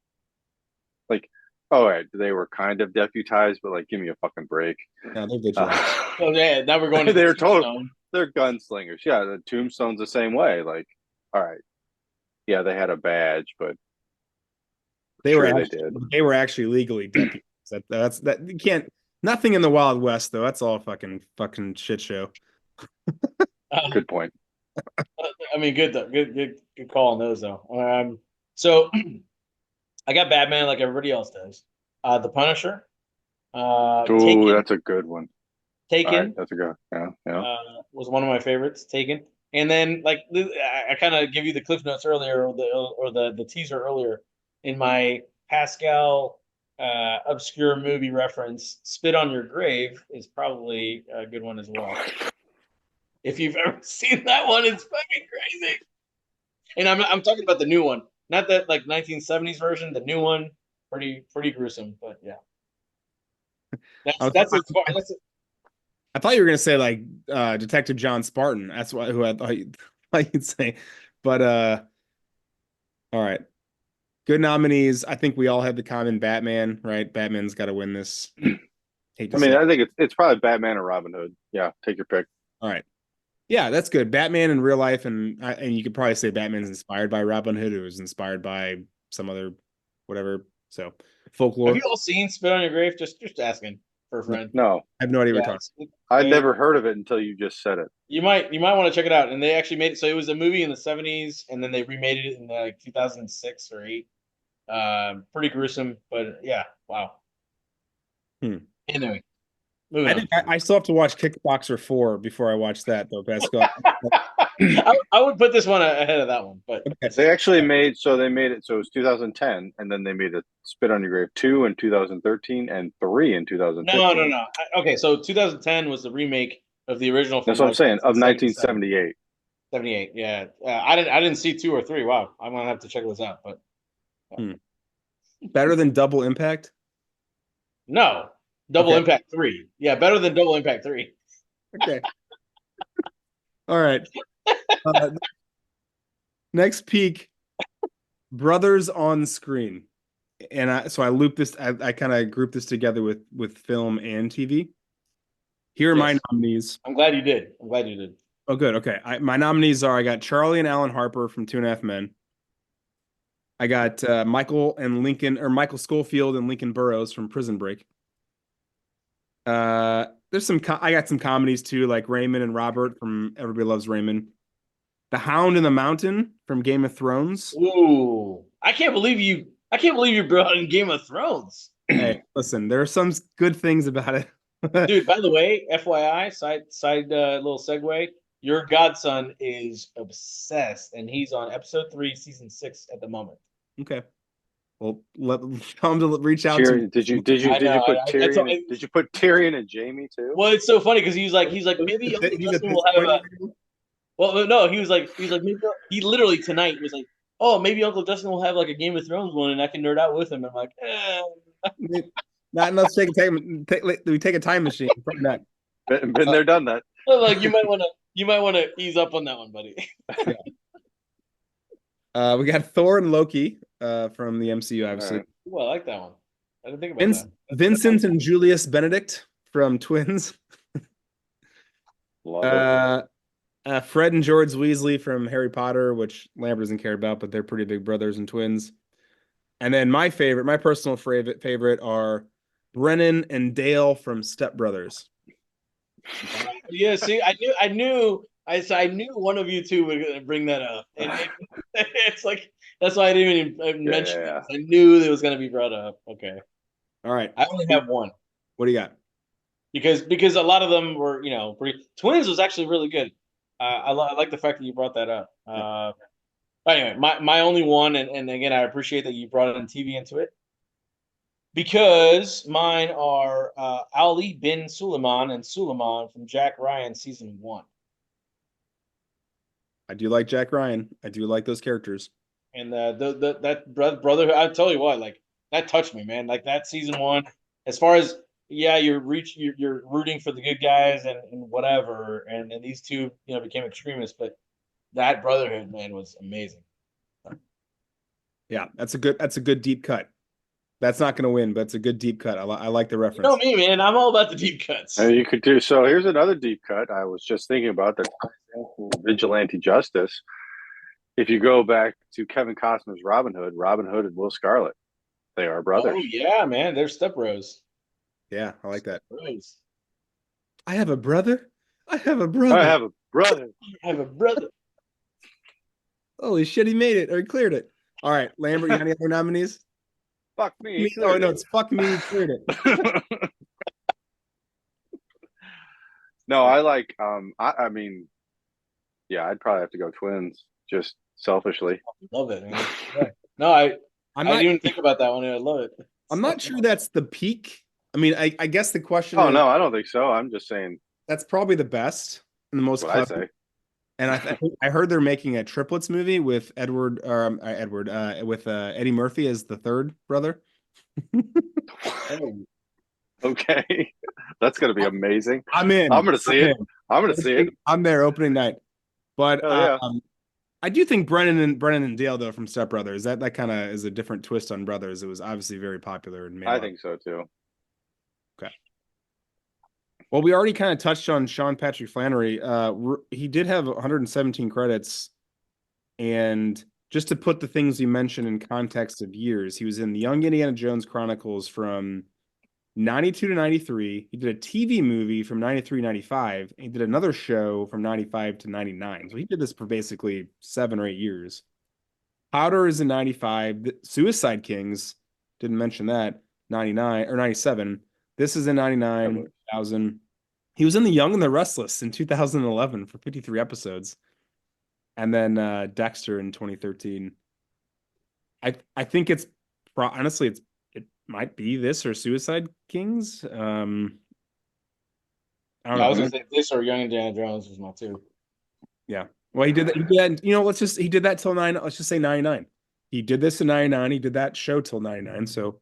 like, all right, they were kind of deputized, but like, give me a fucking break. Yeah, they're vigilantes. Oh yeah, now we're going to they're total. They're gunslingers. Yeah, the Tombstone's the same way. Like, all right, yeah, they had a badge, but they were actually legally deputized. That you can't. Nothing in the Wild West though. That's all fucking shit show. Good point. I mean, good though. Good call on those though. So I got Batman like everybody else does. The Punisher. Oh, that's a good one. Taken. Right, that's a good. Yeah. Was one of my favorites. Taken. And then like I kind of give you the cliff notes earlier or the teaser earlier in my Pascal obscure movie reference. Spit on Your Grave is probably a good one as well. If you've ever seen that one, it's fucking crazy. And I'm talking about the new one, not that like 1970s version, the new one pretty gruesome, but yeah. I, was- That's as far. That's I thought you were gonna say like Detective John Spartan. That's who I thought you'd say. But all right. Good nominees. I think we all have the common Batman, right? Batman's got to win this. Hate to I mean, say. I think it's probably Batman or Robin Hood. Yeah, take your pick. All right. Yeah, that's good. Batman in real life, and you could probably say Batman's inspired by Robin Hood, who was inspired by some other whatever. So have folklore. you all seen Spit on Your Grave? Just asking for a friend. No, I have no idea what Yeah, we're talking. I'd never heard of it until you just said it. You might want to check it out. And they actually made it. So it was a movie in the 70s, and then they remade it in like 2006 or 8. Pretty gruesome, but yeah, wow. Anyway, moving on. I still have to watch Kickboxer 4 before I watch that, though, Pascal. I would put this one ahead of that one, but They actually made it so it was 2010, and then they made a Spit on Your Grave 2 in 2013 and 3 in 2015. no. Okay, so 2010 was the remake of the original. That's what I'm saying, of 1978. 78, yeah. I didn't see 2 or 3. Wow, I'm gonna have to check those out. But Better than Double Impact? no, Double Impact 3. Yeah, better than Double Impact 3. Okay. All right. Next peak, Brothers on Screen. And I loop this, I kind of group this together with film and TV. Here are my nominees. I'm glad you did. Oh, good. Okay. My nominees are, I got Charlie and Alan Harper from 2.5 Men. I got Michael Schofield and Lincoln Burrows from Prison Break. There's I got some comedies too, like Raymond and Robert from Everybody Loves Raymond. The Hound in the Mountain from Game of Thrones. Ooh, I can't believe you brought in Game of Thrones. Hey, listen, there are some good things about it. Dude, by the way, FYI, side little segue. Your godson is obsessed, and he's on episode 3, season 6 at the moment. Okay. Well, tell him to reach out to me. Did you put Tyrion and Jamie too? Well, it's so funny because he's like maybe Uncle Justin will have a. Well, no, he was like maybe he literally tonight was like, oh, maybe Uncle Justin will have like a Game of Thrones one, and I can nerd out with him. I'm like, not unless we take a time machine. Not. Been there, done that. Like you might want to ease up on that one, buddy. Yeah. We got Thor and Loki from the MCU, obviously. Right. Ooh, I like that one. I didn't think about that. Vincent and Julius Benedict from Twins. Love it. Fred and George Weasley from Harry Potter, which Lambert doesn't care about, but they're pretty big brothers and twins. And then my personal favorite are Brennan and Dale from Step Brothers. Yeah, see, I knew one of you two would bring that up, and it's like that's why I didn't even mention it. I knew it was going to be brought up. Okay, all right. I only have one. What do you got? Because a lot of them were Twins was actually really good. I like the fact that you brought that up. Anyway, my only one, and again, I appreciate that you brought in TV into it. Because mine are Ali bin Suleiman and Suleiman from Jack Ryan season 1. I do like Jack Ryan. I do like those characters. And that brother, I tell you what, like that touched me, man. Like that season 1, as far as you're rooting for the good guys and whatever, and these two became extremists, but that brotherhood, man, was amazing. Yeah, that's a good deep cut. That's not going to win, but it's a good deep cut. I like the reference. You know me, man. I'm all about the deep cuts. You could do so. Here's another deep cut. I was just thinking about that vigilante justice. If you go back to Kevin Costner's Robin Hood and Will Scarlet, they are brothers. Oh yeah, man. They're step bros. Yeah, I like that. Bros. I have a brother. I have a brother. I have a brother. I have a brother. Holy shit, he made it or he cleared it. All right, Lambert, you got any other nominees? Fuck me. No, it's fuck me. He cleared it. No, I like. I mean, yeah, I'd probably have to go Twins, just selfishly. Love it, man. Yeah. No, I didn't even think about that one. I love it. I'm not sure that's the peak. I mean, I guess the question. Oh no, I don't think so. I'm just saying that's probably the best and the most. What I say. And I heard they're making a triplets movie with Eddie Murphy as the third brother. Okay, that's gonna be amazing. I'm in. I'm gonna see it. I'm gonna see it. I'm there opening night. But Hell yeah. I do think Brennan and Dale though from Step Brothers that kind of is a different twist on Brothers. It was obviously very popular and made. I think so too. Okay. Well, we already kind of touched on Sean Patrick Flannery. He did have 117 credits, and just to put the things you mentioned in context of years, he was in the Young Indiana Jones Chronicles from 92 to 93. He did a TV movie from 93 to 95. And he did another show from 95 to 99. So he did this for basically 7 or 8 years. Powder is in 95. Suicide Kings, didn't mention that, 99 or 97. This is in 99, 2000. He was in The Young and the Restless in 2011 for 53 episodes. And then Dexter in 2013. I think it's honestly it might be this or Suicide Kings. I don't know. I was gonna say this or Young Indiana Jones was my two. Yeah. Well, he did that. He did that, you know, he did that till 9. Let's just say 99. He did this in 99. He did that show till 99. So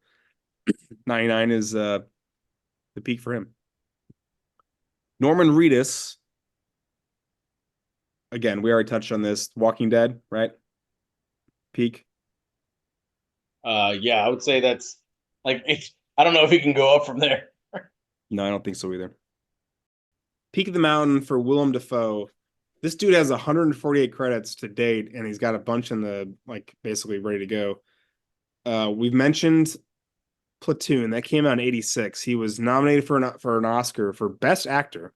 99 is the peak for him. Norman Reedus. Again, we already touched on this. Walking Dead, right? Peak. Yeah, I would say that's like I don't know if he can go up from there. No, I don't think so either. Peak of the Mountain for Willem Dafoe. This dude has 148 credits to date, and he's got a bunch in the basically ready to go. We've mentioned Platoon that came out in '86. He was nominated for an Oscar for Best Actor.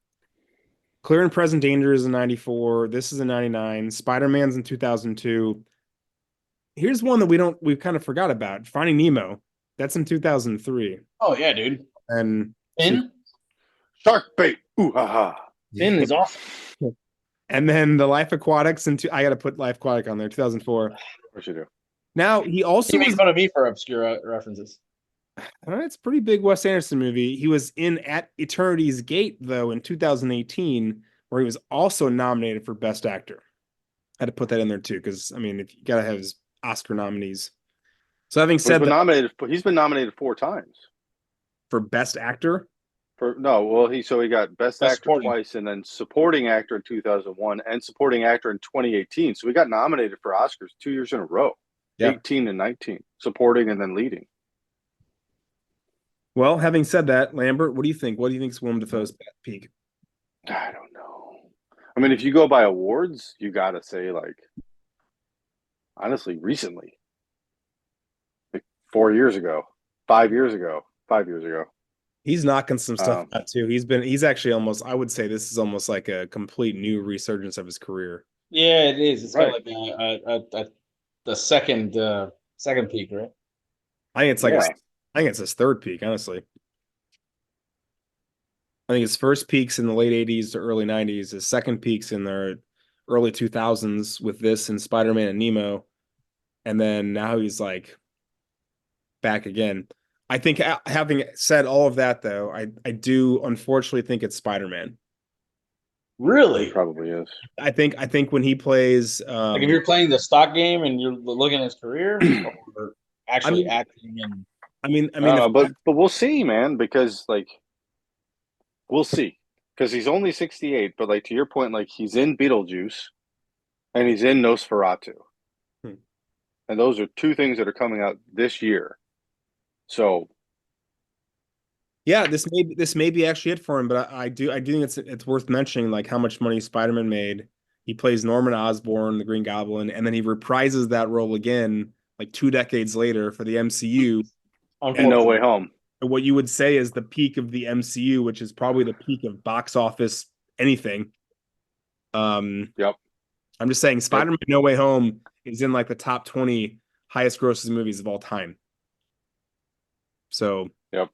Clear and Present Danger is in '94. This is in '99. Spider-Man's in 2002. Here's one that we kind of forgot about. Finding Nemo. That's in 2003. Oh yeah, dude. And Finn? Shark bait. Ooh ha ha. Finn is awesome. And then The Life Aquatics I got to put Life Aquatic on there, 2004. Of course you do. Now he also makes fun of me for obscure references. It's a pretty big Wes Anderson movie. He was in At Eternity's Gate though in 2018, where he was also nominated for Best Actor. I had to put that in there too, because I mean, if you gotta have his Oscar nominees. So having said that, he's been nominated 4 times for Best Actor. He got Best Actor Supporting. twice, and then Supporting Actor in 2001 and Supporting Actor in 2018. So he got nominated for Oscars 2 years in a row, 18 and 19, Supporting and then Leading. Well, having said that, Lambert, what do you think? What do you think is Willem Dafoe's peak? I don't know. I mean, if you go by awards, you got to say, honestly, recently, 4 years ago, 5 years ago. He's knocking some stuff out too. He's actually almost, I would say this is almost like a complete new resurgence of his career. Yeah, it is. It's kind of like the second peak, right? I think it's his third peak, honestly. I think his first peak's in the late 80s to early 90s. His second peak's in the early 2000s with this and Spider-Man and Nemo. And then now he's back again. I think having said all of that, though, I do unfortunately think it's Spider-Man. Really? It probably is. I think when he plays, if you're playing the stock game and you're looking at his career, or actually acting and. I mean, but we'll see, man, because we'll see, because he's only 68. But to your point, he's in Beetlejuice, and he's in Nosferatu, and those are 2 things that are coming out this year. So, yeah, this may be actually it for him, but I do think it's worth mentioning how much money Spider-Man made. He plays Norman Osborn, the Green Goblin, and then he reprises that role again 2 decades later for the MCU. And No Way Home. What you would say is the peak of the MCU, which is probably the peak of box office anything. Yep. I'm just saying Spider-Man No Way Home is in the top 20 highest grossing movies of all time. So, yep.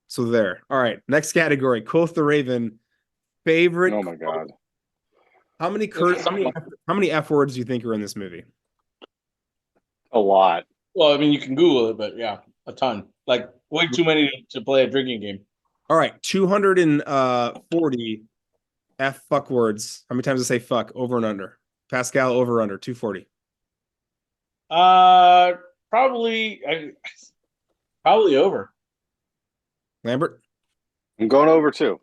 So there. All right. Next category, Quoth the Raven. Favorite. Oh my God. How many F words do you think are in this movie? A lot. Well, I mean, you can Google it, but yeah, a ton. Way too many to play a drinking game. All right, 240 fuck words. How many times I say fuck over and under? Pascal, over under 240. probably over. Lambert, I'm going over too.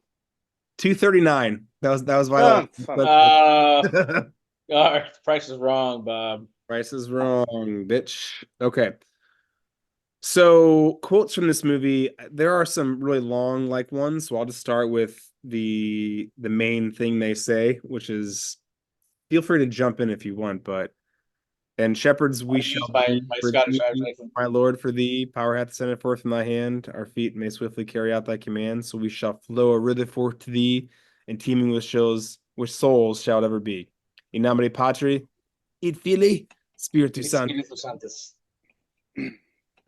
239. That was Oh, Violet. son of All right, the price is wrong, Bob. Price is wrong, bitch. Okay. So quotes from this movie, there are some really long like ones, so I'll just start with the main thing they say, which is feel free to jump in if you want, but and shepherds we shall be my for Scottish thee, accent. my Lord, for thee. Power hath sent forth in thy hand. Our feet may swiftly carry out thy command. So we shall flow a river forth to thee, and teeming with souls shall it ever be. In nomine Patri, et Filii, Spiritus Sancti. Espírito Santos.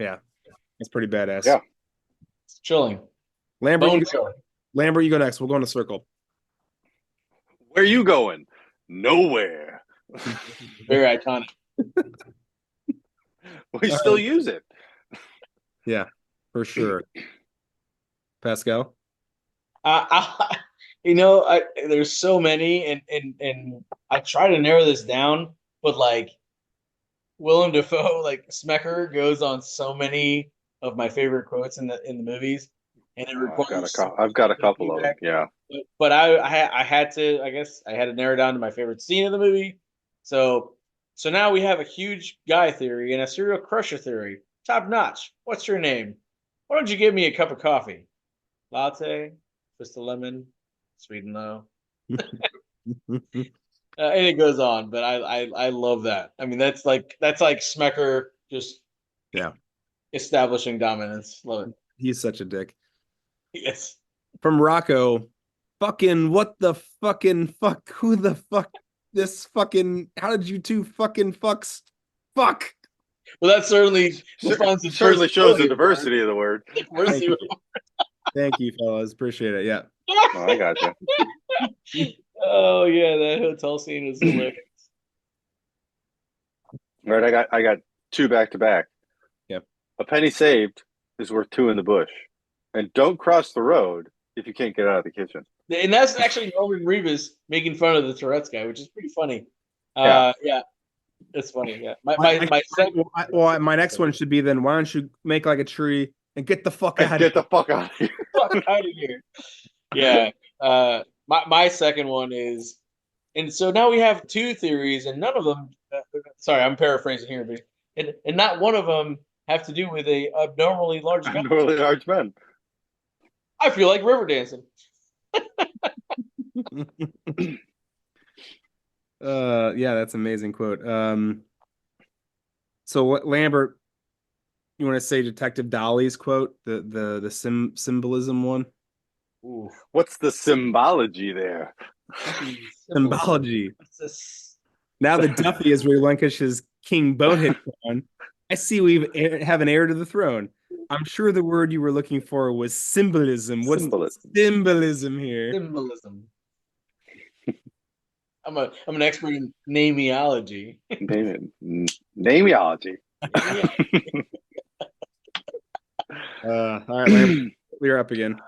Yeah, that's pretty badass. Yeah. It's chilling. Lambert, Bone chilling. Lambert, you go next. We'll go in a circle. Where you going? Nowhere. Very iconic. We still use it. Yeah, for sure. Pascal? There's so many, and I try to narrow this down, but like Willem Dafoe, like Smecker, goes on so many of my favorite quotes in the movies, and it requires. I've got a couple of them. Yeah. But I had to. I guess I had to narrow down to my favorite scene of the movie. So now we have a huge guy theory and a serial crusher theory. Top notch. What's your name? Why don't you give me a cup of coffee? Latte, twist of lemon, sweet and low. And it goes on, but I love that. I mean, that's like Smecker just establishing dominance. Love it. He's such a dick. Yes. From Rocco, fucking what the fucking fuck? Who the fuck? This fucking, how did you two fucking fucks? Fuck. Well, that certainly shows the diversity of the word. Thank you, fellas. Appreciate it. Yeah. Oh, I got you. Oh yeah, that hotel scene was hilarious. All right, I got two back to back. Yep. A penny saved is worth two in the bush, and don't cross the road if you can't get out of the kitchen. And that's actually Norman Reedus making fun of the Tourette's guy, which is pretty funny. Yeah. It's funny. Yeah, my second. Well, my next one should be then. Why don't you make like a tree and get the fuck out? Get the fuck out of here. Fuck out of here. Yeah. My second one is, and so now we have two theories, and none of them. Sorry, I'm paraphrasing here, but and not one of them have to do with a abnormally large guy. Abnormally large men. I feel like river dancing. Yeah, that's an amazing quote. So what, Lambert, you want to say Detective Dolly's quote, the symbolism one? Ooh. What's the symbology there? Symbology. Now the Duffy has relinquished his King Bonehead crown. I see we have an heir to the throne. I'm sure the word you were looking for was symbolism. What's symbolism here? Symbolism. I'm an expert in nameology. Nameology. All right, Lambert, clear up again.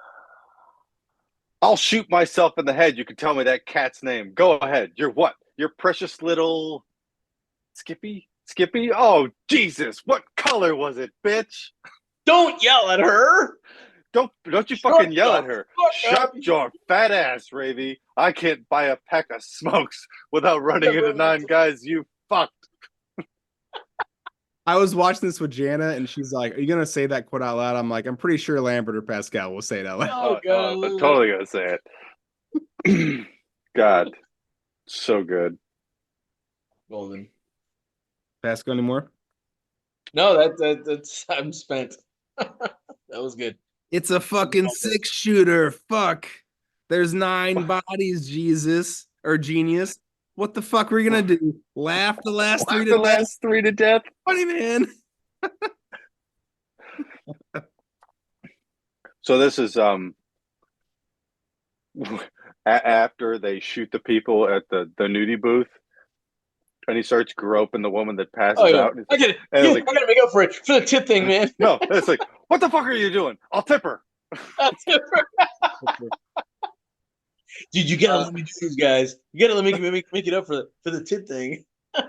I'll shoot myself in the head. You can tell me that cat's name. Go ahead. You're what? You're precious little Skippy? Skippy? Oh, Jesus. What color was it, bitch? Don't yell at her. Don't you fucking yell at her. Shut your fat ass, Ravy. I can't buy a pack of smokes without running into 9 guys. You fucked. I was watching this with Jana, and she's like, "Are you gonna say that quote out loud?" I'm like, "I'm pretty sure Lambert or Pascal will say it out loud." Oh, God. I'm totally gonna say it. God, so good. Golden. Pascal anymore? No, that's I'm spent. That was good. It's a fucking 6-shooter. Fuck. There's 9 bodies, Jesus or genius. What the fuck were you gonna do? Laugh the last 3 to death? Last 3 to death. Funny man. So this is after they shoot the people at the nudie booth, and he starts groping the woman that passes out. I get it. I gotta make up for it for the tip thing, man. No, it's like, what the fuck are you doing? I'll tip her. I'll tip her. Dude, you gotta let me do this, guys. You gotta let me make it up for the tip thing.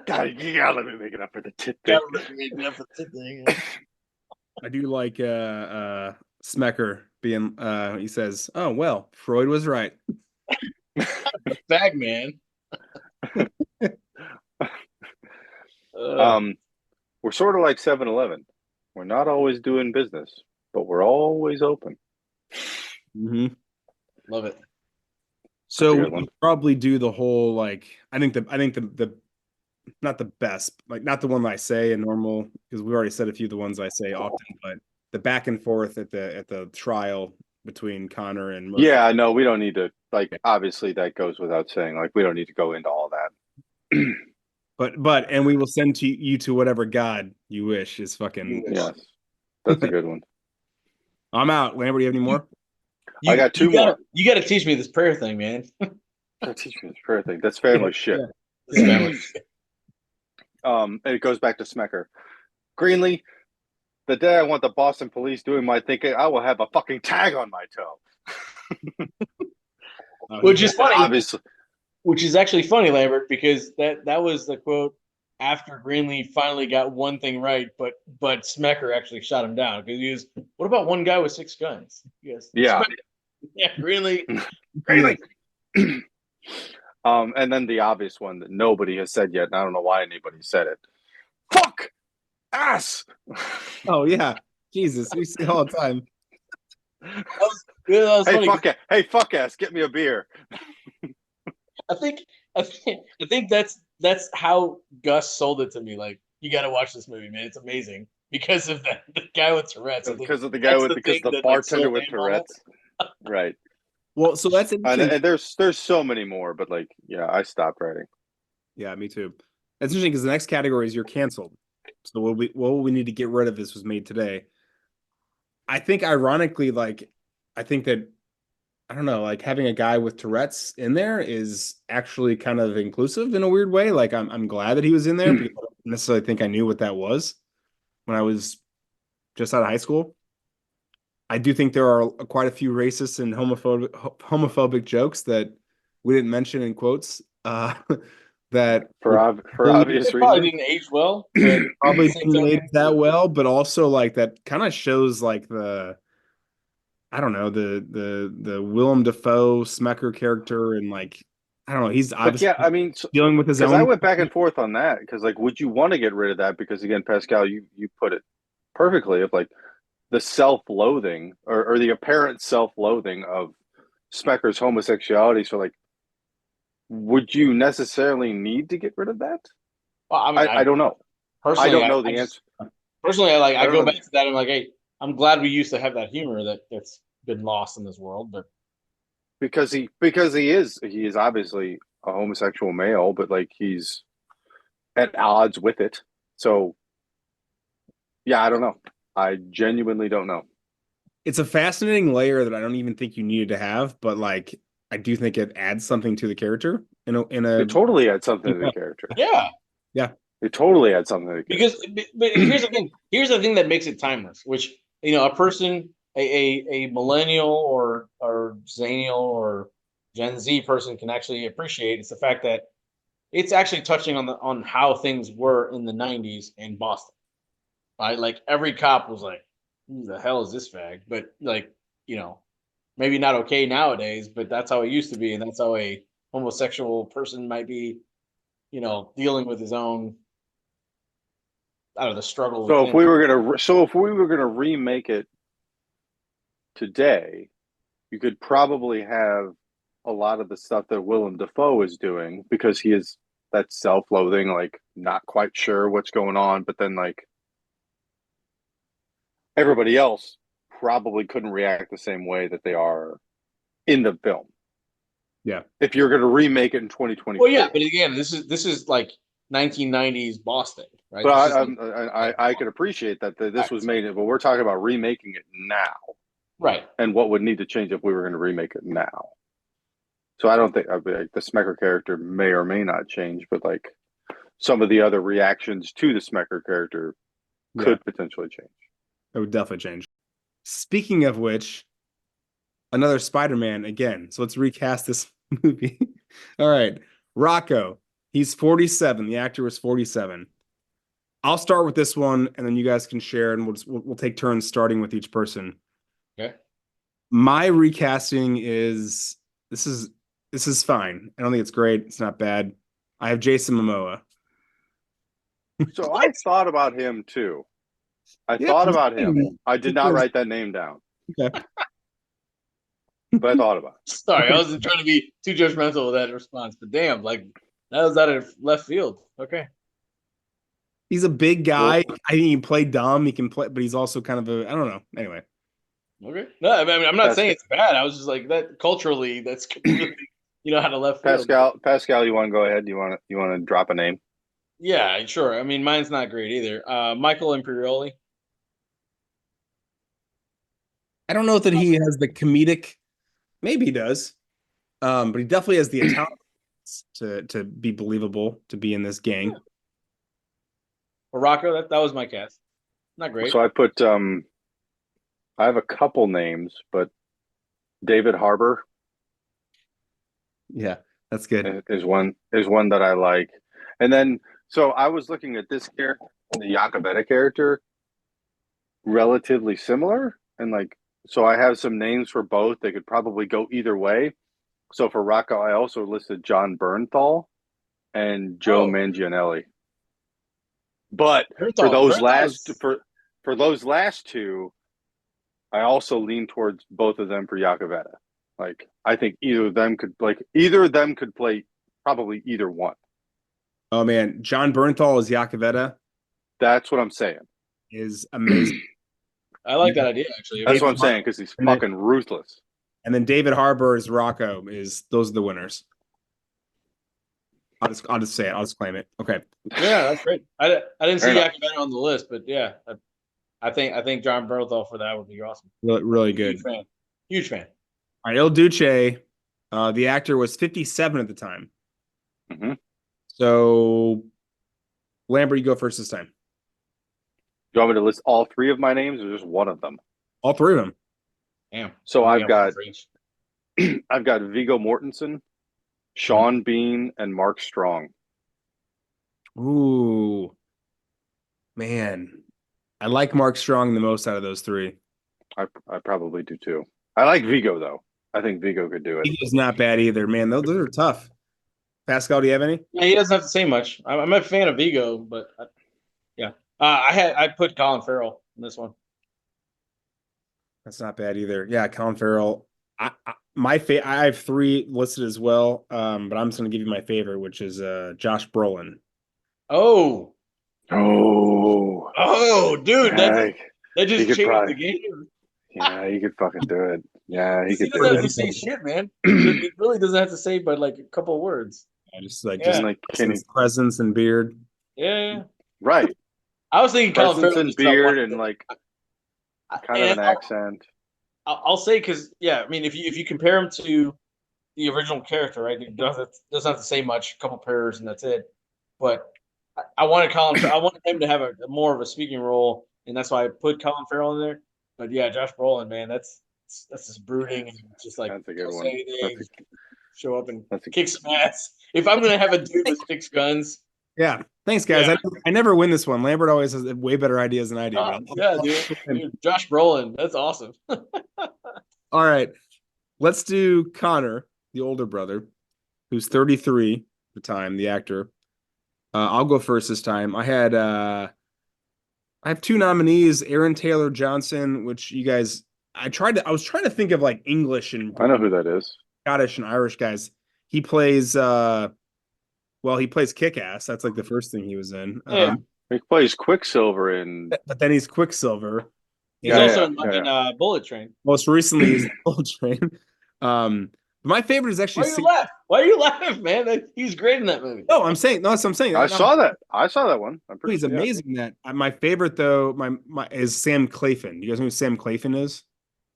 God, you gotta let me make it up for the tit thing. Gotta let me make it up for the thing. I do like Smecker being he says, "Oh well, Freud was right." Bag man. We're sort of like 7-Eleven. We're not always doing business, but we're always open. Mm-hmm. Love it. So That's a we good one. could probably do the whole like I think the not the best, like not the one I say in normal, because we already said a few of the ones I say often, but the back and forth at the trial between Connor and Murphy. Yeah, no, we don't need to, like, obviously that goes without saying. Like, we don't need to go into all that. But and we will send to you to whatever God you wish is fucking. Yes, that's a good one. I'm out. Lambert, do you have any more? I got two more. You gotta teach me this prayer thing, man. Teach me this prayer thing. That's family shit. Yeah. This family. And it goes back to Smecker. Greenlee, the day I want the Boston police doing my thinking, I will have a fucking tag on my toe. Which is funny. Obviously. Which is actually funny, Lambert, because that was the quote after Greenlee finally got one thing right, but Smecker actually shot him down because he was. What about one guy with 6 guns? Yes. Yeah. Yeah, Greenlee. Greenlee. And then the obvious one that nobody has said yet, and I don't know why anybody said it. Fuck ass. Oh yeah, Jesus, we see it all the time. That was Hey, funny. fuck it. Hey, fuck ass. Get me a beer. I think that's how Gus sold it to me. Like, you got to watch this movie, man. It's amazing because of that. The guy with Tourette's. Because of the guy with the bartender with Tourette's. Right. Well, so that's interesting. And there's so many more, but like, yeah, I stopped writing. Yeah, me too. That's interesting because the next category is you're canceled. So what we need to get rid of this was made today. I think ironically, like, I think that I don't know, like having a guy with Tourette's in there is actually kind of inclusive in a weird way. Like I'm glad that he was in there because I don't necessarily think I knew what that was when I was just out of high school. I do think there are quite a few racist and homophobic jokes that we didn't mention in quotes. That for obvious It probably reasons. didn't age well. But probably didn't age that well, but also like that kind of shows like I don't know, the Willem Dafoe Smecker character, and like I don't know, he's obviously I mean, dealing with his own. Because I went back and forth on that. Because like, would you want to get rid of that? Because again, Pascal, you put it perfectly. Of like the self-loathing or the apparent self-loathing of Smecker's homosexuality. So like, would you necessarily need to get rid of that? Well, I mean, I don't know. Personally, I don't know the answer. Personally, I don't go know back to that. I'm like, hey, I'm glad we used to have that humor that's been lost in this world. But because he is obviously a homosexual male, but like he's at odds with it. So yeah, I don't know. I genuinely don't know. It's a fascinating layer that I don't even think you needed to have, but like I do think it adds something to the character in a It totally adds something to the character. yeah, It totally adds something to the character. because but here's the thing. Here's the thing that makes it timeless. Which, a person, a millennial or Xennial or Gen Z person can actually appreciate. It's the fact that it's actually touching on how things were in the '90s in Boston. Right, like every cop was like, "Who the hell is this fag?" But like, maybe not okay nowadays, but that's how it used to be, and that's how a homosexual person might be, dealing with his own, I don't know, the struggle. So if we were gonna remake it today, you could probably have a lot of the stuff that Willem Dafoe is doing because he is that self-loathing, like not quite sure what's going on, but then like everybody else probably couldn't react the same way that they are in the film. Yeah. If you're going to remake it in 2020. Well, yeah, but again, this is like 1990s Boston, right? But I could appreciate that this was made, but we're talking about remaking it now. Right. And what would need to change if we were going to remake it now. So I don't think like, the Smecker character may or may not change, but like some of the other reactions to the Smecker character could potentially change. It would definitely change. Speaking of which, another Spider-Man again. So let's recast this movie. All right. Rocco, He's 47. The actor was 47. I'll start with this one, and then you guys can share, and we'll take turns starting with each person. Okay. My recasting is this is fine. I don't think it's great. It's not bad. I have Jason Momoa. So I thought about him too. I Yeah, thought about him. I did not write that name down, Okay. but I thought about it. Sorry, I wasn't trying to be too judgmental with that response, but damn, like that was out of left field. Okay. He's a big guy. Well, I think he can play dumb. He can play, but he's also kind of a I don't know. Anyway, Okay. No, I mean, I'm not saying Pascal, it's bad. I was just like that culturally, that's completely, out of left field. Pascal, you want to go ahead? You want to drop a name? Yeah, sure. I mean, mine's not great either. Michael Imperioli. I don't know that he has the comedic. Maybe he does, but he definitely has the Italian to be believable to be in this gang. Or Rocco, that was my cast. Not great. So I put I have a couple names, but David Harbour Yeah, that's good. is one that I like. And then so I was looking at this character, the Yakavetta character, relatively similar, and like so I have some names for both. They could probably go either way. So for Rocco, I also listed John Bernthal and Joe Oh, Manganiello. But for Bernthal those last two, I also lean towards both of them for Yakavetta. Like I think either of them could play probably either one. Oh man, John Bernthal as Yakavetta That's what I'm saying. is amazing. I like that idea actually. That's what I'm saying because he's fucking ruthless. And then David Harbour as Rocco is those are the winners. I'll just say it. I'll just claim it. Okay. Yeah, that's great. I didn't see Fair enough. Yakavetta on the list, but yeah, I think John Bernthal for that would be awesome. Really good. Huge fan. Huge fan. All right, Il Duce, the actor was 57 at the time. Mm-hmm. So Lambert, you go first this time. You want me to list all three of my names or just one of them? All three of them. Damn. So Yeah, I've got for each. I've got Viggo Mortensen, Sean Bean, and Mark Strong. Ooh, man, I like Mark Strong the most out of those three. I probably do too. I like Viggo though. I think Viggo could do it. He's not bad either, man. Those are tough. Pascal, do you have any? Yeah, he doesn't have to say much. I'm a fan of Vigo, but yeah, I put Colin Farrell in this one. That's not bad either. Yeah, Colin Farrell. I have three listed as well, but I'm just gonna give you my favorite, which is Josh Brolin. Oh, dude, yeah, that just he could changed probably- the game. yeah, he could fucking do it. Yeah, he He could doesn't do have to it. say shit, man. He really doesn't have to say but like a couple of words. Just like Yeah. just like Kenny, presence and beard. Yeah. right? I was thinking Colin Presence Farrell and just got beard one- and like kind of and an accent. I'll say because yeah, I mean if you compare him to the original character, right? It doesn't have to say much, a couple pairs and that's it. But I wanted I wanted him to have a more of a speaking role, and that's why I put Colin Farrell in there. But yeah, Josh Brolin, man, that's just brooding and just like That's a good don't one. say anything, show up and That's a, kick some ass. If I'm gonna have a dude with 6 guns, Yeah. Thanks, guys. Yeah. I never win this one. Lambert always has way better ideas than I do. yeah, dude, Josh Brolin, that's awesome. All right. Let's do Connor, the older brother, who's 33 at the time, the actor. I'll go first this time. I have two nominees, Aaron Taylor Johnson, which you guys I was trying to think of like English and I know who that is. Scottish and Irish guys. He plays he plays Kick-Ass. That's like the first thing he was in. Yeah. He plays Quicksilver in. But then he's Quicksilver. He's Yeah, also yeah, in Bullet Train. Most recently he's Bullet Train. My favorite is actually Why are you laughing, man? He's great in that movie. No, I'm saying no, that's what I'm saying. I saw that. I saw that one. I'm pretty. He's amazing. That my favorite though, my is Sam Claflin. You guys know who Sam Claflin is?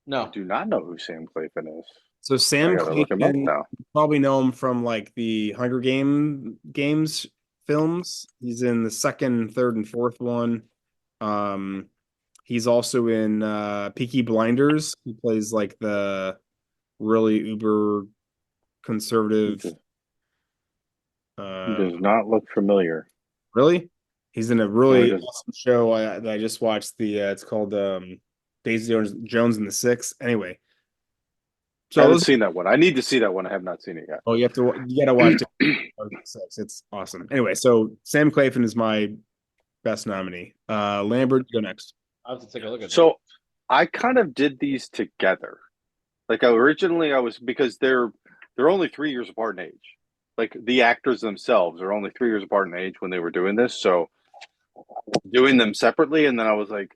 No. I do not know who Sam Claflin is. So Sam I gotta look him up Claflin, now. you probably know him from like the Hunger Games films. He's in the second, third, and fourth one. He's also in Peaky Blinders. He plays like the really uber conservative Does not look familiar. Really? He's in a No, really he doesn't. awesome show that I just watched. It's called Daisy Jones and the Six. Anyway, I so haven't seen that one. I need to see that one. I have not seen it yet. oh, you gotta watch Daisy Jones and the Six. It's awesome. Anyway, so Sam Claflin is my best nominee. Lambert, go next. I'll have to take a look at So I kind of did these together. Like originally I was because they're only 3 years apart in age. Like the actors themselves are only 3 years apart in age when they were doing this. So doing them separately, and then I was like,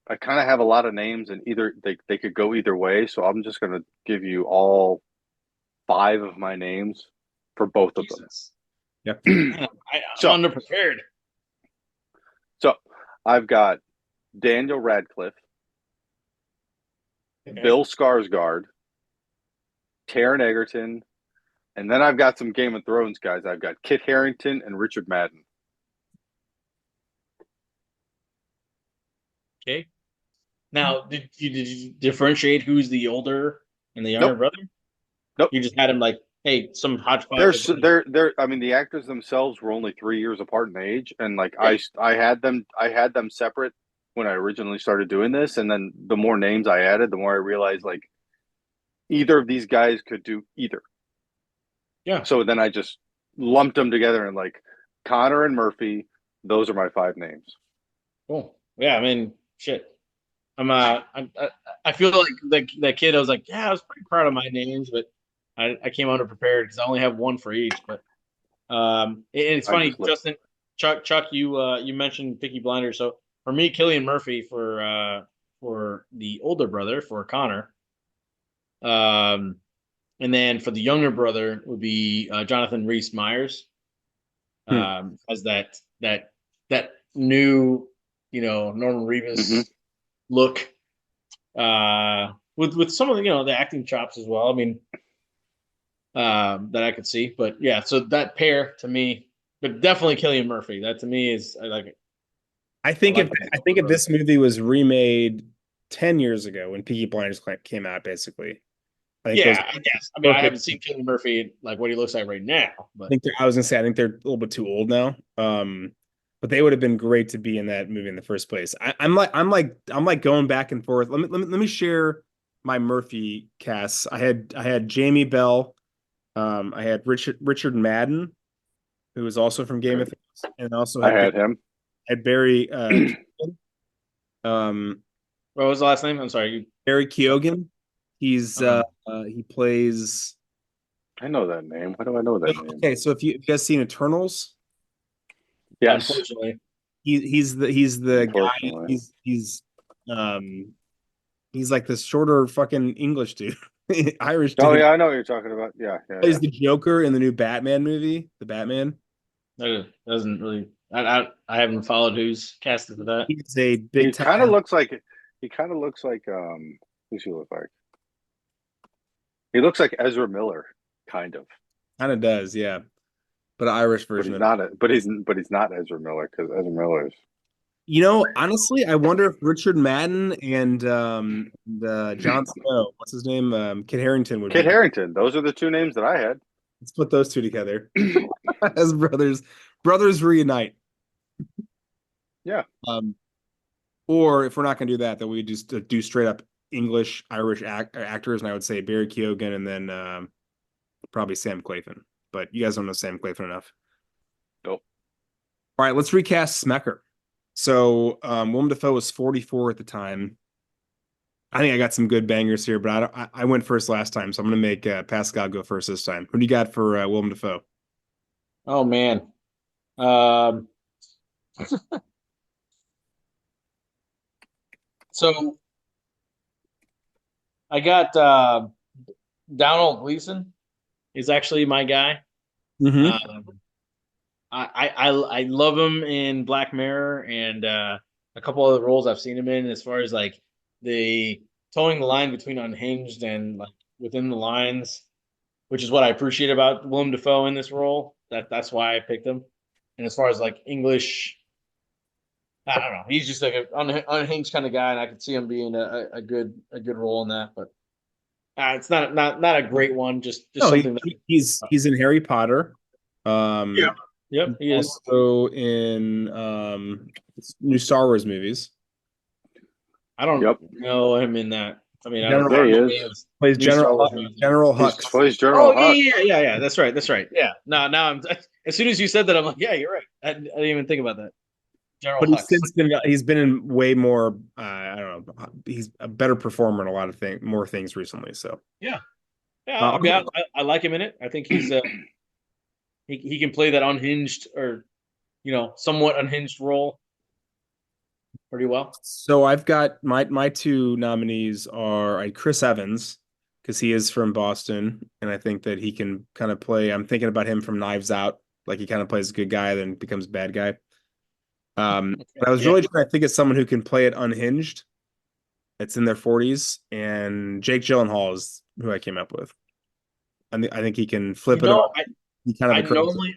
I kind of have a lot of names, and either they could go either way. So I'm just gonna give you all 5 of my names for both of them. Jesus. Yep. Man, I'm So- underprepared. So I've got Daniel Radcliffe, Okay. Bill Skarsgård, Taron Egerton, and then I've got some Game of Thrones guys. I've got Kit Harington and Richard Madden. Okay. Now, did you differentiate who's the older and the younger Nope. brother? Nope. You just had him like, hey, some hodgepodge. They're. I mean, the actors themselves were only 3 years apart in age, and like Yeah. I had them separate when I originally started doing this, and then the more names I added, the more I realized like either of these guys could do either. Yeah. So then I just lumped them together and like Connor and Murphy. Those are my 5 names. Cool. Yeah, I mean, shit. I feel like that kid. I was like, yeah, I was pretty proud of my names, but I came underprepared because I only have one for each. But and it's I funny, just looked. Justin, Chuck, you mentioned Peaky Blinders. So for me, Killian Murphy for the older brother for Connor, and then for the younger brother would be Jonathan Rhys Meyers, as that new Norman Reedus Mhm. look, with some of the acting chops as well. I mean, that I could see, but yeah, so that pair to me, but definitely Killian Murphy. That to me is I like it. I think I like if this movie was remade 10 years ago when Peaky Blinders came out, basically, I think Yeah, those. I guess. I mean, I perfect. haven't seen Killian Murphy like what he looks like right now, I but think I was gonna say I think they're a little bit too old now. But they would have been great to be in that movie in the first place. I'm like going back and forth. Let me share my Murphy casts. I had Jamie Bell. I had Richard Madden, who was also from Game of Thrones, and also I had him. had Barry um what was the last name? I'm sorry. Barry Keoghan. He's he plays. I know that name. Why do I know that name? Okay, so if you guys seen Eternals, Yes. Unfortunately, he's the guy. Unfortunately. He's like this shorter fucking English dude, Irish dude. Oh yeah, I know what you're talking about. Yeah, Plays the Joker in the new Batman movie, The Batman. that doesn't really. I haven't followed who's casted for that. He's a He big time. kind of looks like who's he look like? He looks like Ezra Miller, kind of. Kind of does, yeah. But an Irish But version he's of it. not. But he's not Ezra Miller because Ezra Miller is. Honestly, I wonder if Richard Madden and Jon Snow, what's his name, Kit Harington would Kit be. Harington. Those are the 2 names that I had. Let's put those two together as brothers. Brothers reunite. Yeah. Or if we're not going to do that, then we just do straight up English Irish actors, and I would say Barry Keoghan and then probably Sam Claflin. But you guys don't know Sam Claflin enough. Nope. All right, let's recast Smecker. So Willem Dafoe was 44 at the time. I think I got some good bangers here, but I went first last time, so I'm going to make Pascal go first this time. Who do you got for Willem Dafoe? Oh man. Um, so I got Donald Gleason is actually my guy. Mm-hmm. I love him in Black Mirror and a couple other roles I've seen him in, as far as like the towing the line between unhinged and like within the lines, which is what I appreciate about Willem Dafoe in this role. That's why I picked him. And as far as like English, I don't know. He's just like an unhinged kind of guy, and I could see him being a good role in that. But It's not a great one. Just No, something that. he's in Harry Potter. Yeah. Yep. He is. Also in new Star Wars movies. I don't Yep. know him in that. I mean, I don't General know. Yeah, he Nobody is. else. Plays New Star General Wars movies. General He Hux. plays General Oh Hux. yeah. That's right. That's right. Yeah. Now I'm. As soon as you said that, I'm like, yeah, you're right. I didn't even think about that. General But Hux. he's been in way more. I don't know. He's a better performer in a lot of more things recently. So Yeah. Yeah. I mean, I like him in it. I think he's he can play that unhinged or somewhat unhinged role pretty well. so I've got my two nominees are Chris Evans because he is from Boston, and I think that he can kind of play. I'm thinking about him from Knives Out, like he kind of plays a good guy, then becomes a bad guy. But I was Yeah. really trying to think of someone who can play it unhinged. It's in their 40s, and Jake Gyllenhaal is who I came up with. I think he can flip it on. He kind of I a crazy. normally,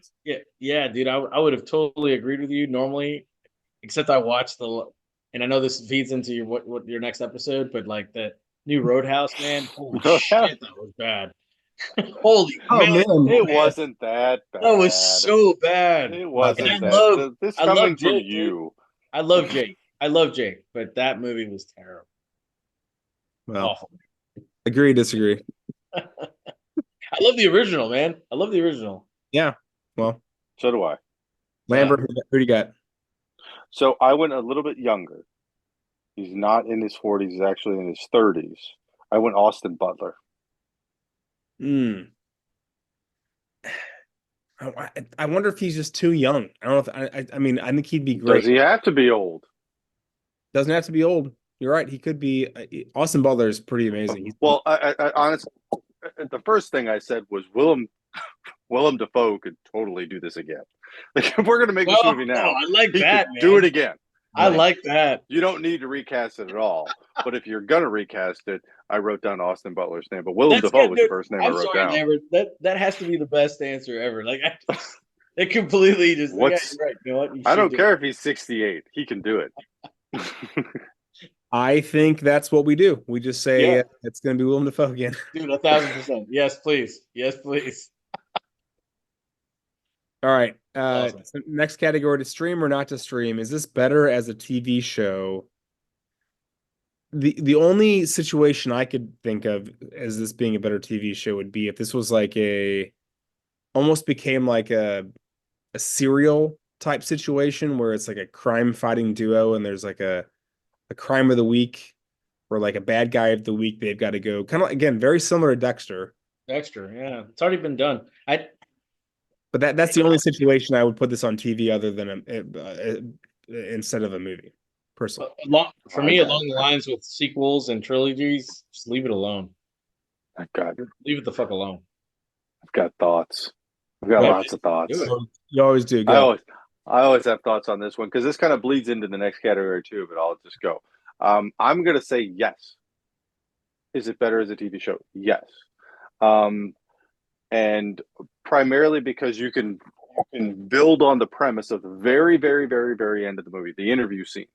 yeah, dude, I would have totally agreed with you normally, except I watched and I know this feeds into your what your next episode, but like the new Roadhouse, man, holy shit, that was bad. Holy Oh man, man, It wasn't that that was bad. so bad. It well, And wasn't that. This I love coming from Jake, dude. you. I love Jake, but that movie was terrible, awful. agree, disagree. I love the original, man. I love the original. Yeah. Well, So do I. Lambert, who do you got? So I went a little bit younger. He's not in his 40s. He's actually in his 30s. I went Austin Butler. Hmm. I wonder if he's just too young. I don't know if I mean I think he'd be great. Does he have to be old? Doesn't have to be old. You're right. He could be. Austin Butler is pretty amazing. Well, I honestly, the first thing I said was Willem Dafoe could totally do this again. Like if we're gonna make this movie now, I like he that, could man. do it again. I like that. You don't need to recast it at all. But if you're gonna recast it, I wrote down Austin Butler's name. But Willem Dafoe was the first name I wrote down. Lambert. That has to be the best answer ever. Like it completely just. Yeah, you're right. You know what? I don't care if he's 68. He can do it. I think that's what we do. We just say it's going to be Willem Dafoe again. Dude, 1,000%. Yes, please. Yes, please. All right. Awesome. So next category, to stream or not to stream. Is this better as a TV show? The only situation I could think of as this being a better TV show would be if this was like almost became like a serial type situation where it's like a crime fighting duo and there's like a crime of the week or like a bad guy of the week. They've got to go kind of, again, very similar to Dexter. Yeah. It's already been done. But that's the only situation I would put this on TV other than instead of a movie, personally. For me, along the lines with sequels and trilogies, just leave it alone. Leave it the fuck alone. I've got thoughts. I've got lots of thoughts. You always do. Go. I always have thoughts on this one because this kind of bleeds into the next category too, but I'll just go. I'm going to say yes. Is it better as a TV show? Yes. And primarily because you can build on the premise of the very, very, very, very end of the movie, the interview scenes,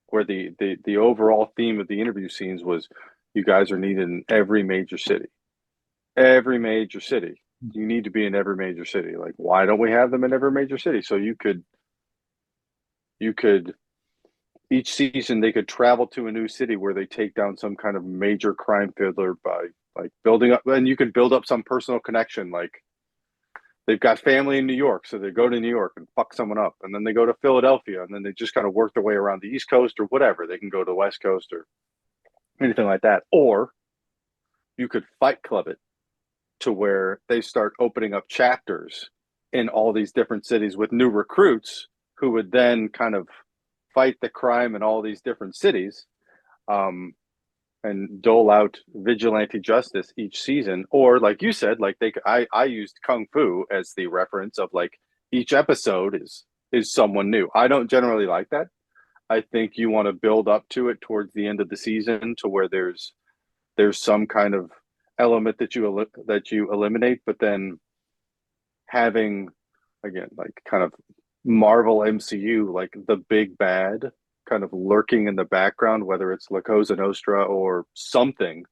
where the overall theme of the interview scenes was you guys are needed in every major city. Every major city. You need to be in every major city. Like, why don't we have them in every major city? So you could each season they could travel to a new city where they take down some kind of major crime fiddler by like building up, and you can build up some personal connection. Like they've got family in New York, so they go to New York and fuck someone up, and then they go to Philadelphia, and then they just kind of work their way around the East Coast or whatever. They can go to the West Coast or anything like that. Or you could Fight Club it to where they start opening up chapters in all these different cities with new recruits who would then kind of fight the crime in all these different cities, and dole out vigilante justice each season. Or like you said, like I used Kung Fu as the reference of like each episode is someone new. I don't generally like that. I think you want to build up to it towards the end of the season to where there's some kind of element that you eliminate, but then having, again, like kind of Marvel MCU, like the big bad kind of lurking in the background, whether it's La Cosa Nostra or something,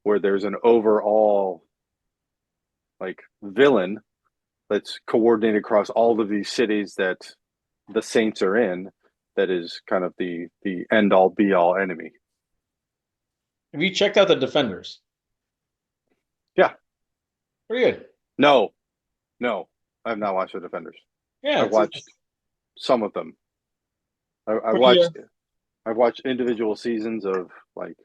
where there's an overall like villain that's coordinated across all of these cities that the Saints are in, that is kind of the end all be all enemy. Have you checked out the Defenders? Yeah. Pretty good. No, I've not watched the Defenders. Yeah, I've watched some of them. I pretty, I've watched individual seasons of like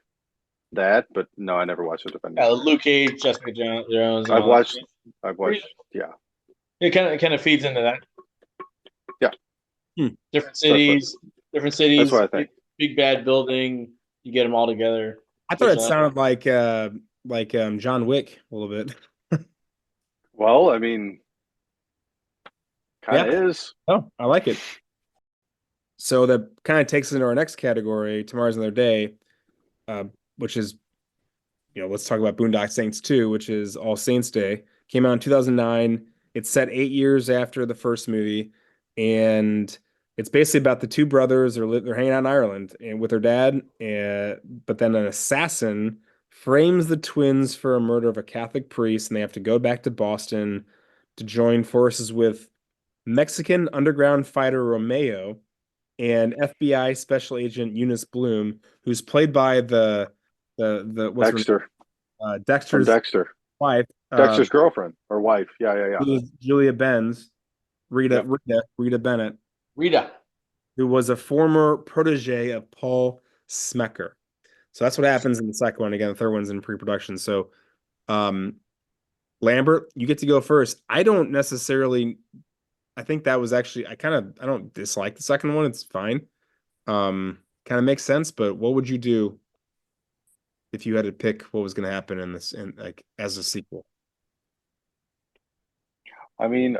that, but no, I never watched the Defenders. Luke Cage, Jessica Jones, and I've all that. watched, I've watched, yeah, It kind of feeds into that. yeah. Different That's cities, what I think. big bad building. You get them all together. I thought it sounded like John Wick a little bit. Well, I mean, kind of is. Oh, I like it. So that kind of takes us into our next category, Tomorrow's Another Day, which is, let's talk about Boondock Saints 2, which is All Saints Day. Came out in 2009. It's set 8 years after the first movie, and it's basically about the two brothers. They're hanging out in Ireland and with their dad, but then an assassin frames the twins for a murder of a Catholic priest, and they have to go back to Boston to join forces with Mexican underground fighter Romeo and FBI Special Agent Eunice Bloom, who's played by the what's her Dexter name? from Dexter's Dexter. wife, Dexter's girlfriend or wife. Yeah. Julia Benz, Yep. Rita Bennett, Rita. who was a former protege of Paul Smecker. So that's what happens in the second one. Again, the third one's in pre-production. So, Lambert, you get to go first. I don't necessarily. I think that was actually. I don't dislike the second one. It's fine. Kind of makes sense. But what would you do if you had to pick what was going to happen in this, like as a sequel? I mean,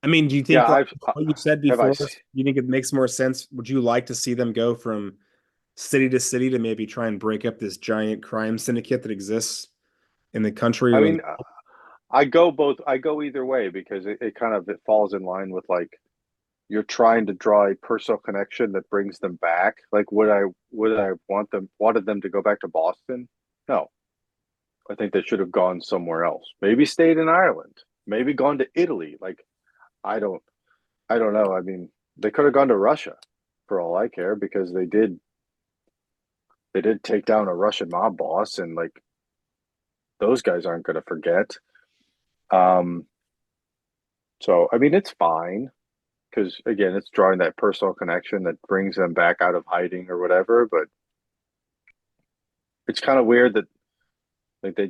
do you think yeah, like what you said have before, do you think it makes more sense? Would you like to see them go from city to city to maybe try and break up this giant crime syndicate that exists in the country? I mean, I go either way because it kind of it falls in line with like you're trying to draw a personal connection that brings them back. Like, would I wanted them to go back to Boston? No, I think they should have gone somewhere else. Maybe stayed in Ireland. Maybe gone to Italy. Like, I don't know. I mean, they could have gone to Russia for all I care because they did take down a Russian mob boss, and like those guys aren't going to forget. So I mean, it's fine because again, it's drawing that personal connection that brings them back out of hiding or whatever. But it's kind of weird that like they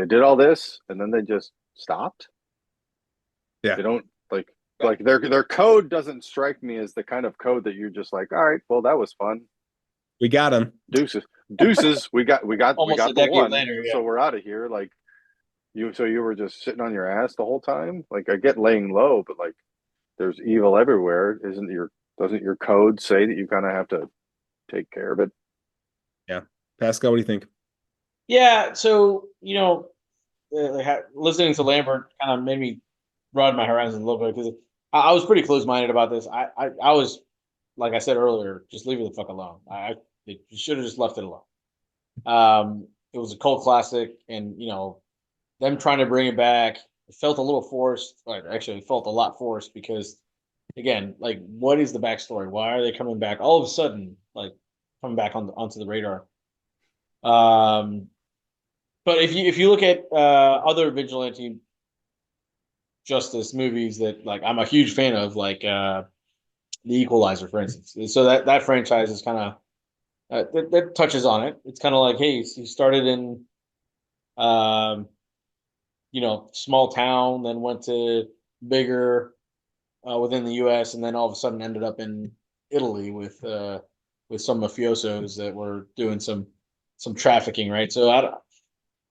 did all this and then they just stopped. Yeah, they don't like their code doesn't strike me as the kind of code that you're just like, all right, well, that was fun. we got him. Deuces. We got Almost a the decade one. later, yeah. So we're out of here. Like so you were just sitting on your ass the whole time. Like I get laying low, but like there's evil everywhere. Doesn't your code say that you kind of have to take care of it? Yeah, Pascal, what do you think? Yeah, so listening to Lambert kind of made me broaden my horizons a little bit because I was pretty close-minded about this. I was, like I said earlier, just leave it the fuck alone. You should have just left it alone. It was a cult classic, and them trying to bring it back, it felt a little forced. Like actually, it felt a lot forced because, again, like what is the backstory? Why are they coming back all of a sudden? Like coming back onto the radar. But if you look at other vigilante justice movies that like I'm a huge fan of, like The Equalizer, for instance. So that franchise is kind of that touches on it. It's kind of like, hey, he started in small town, then went to bigger within the U.S., and then all of a sudden ended up in Italy with some mafiosos that were doing some trafficking, right? So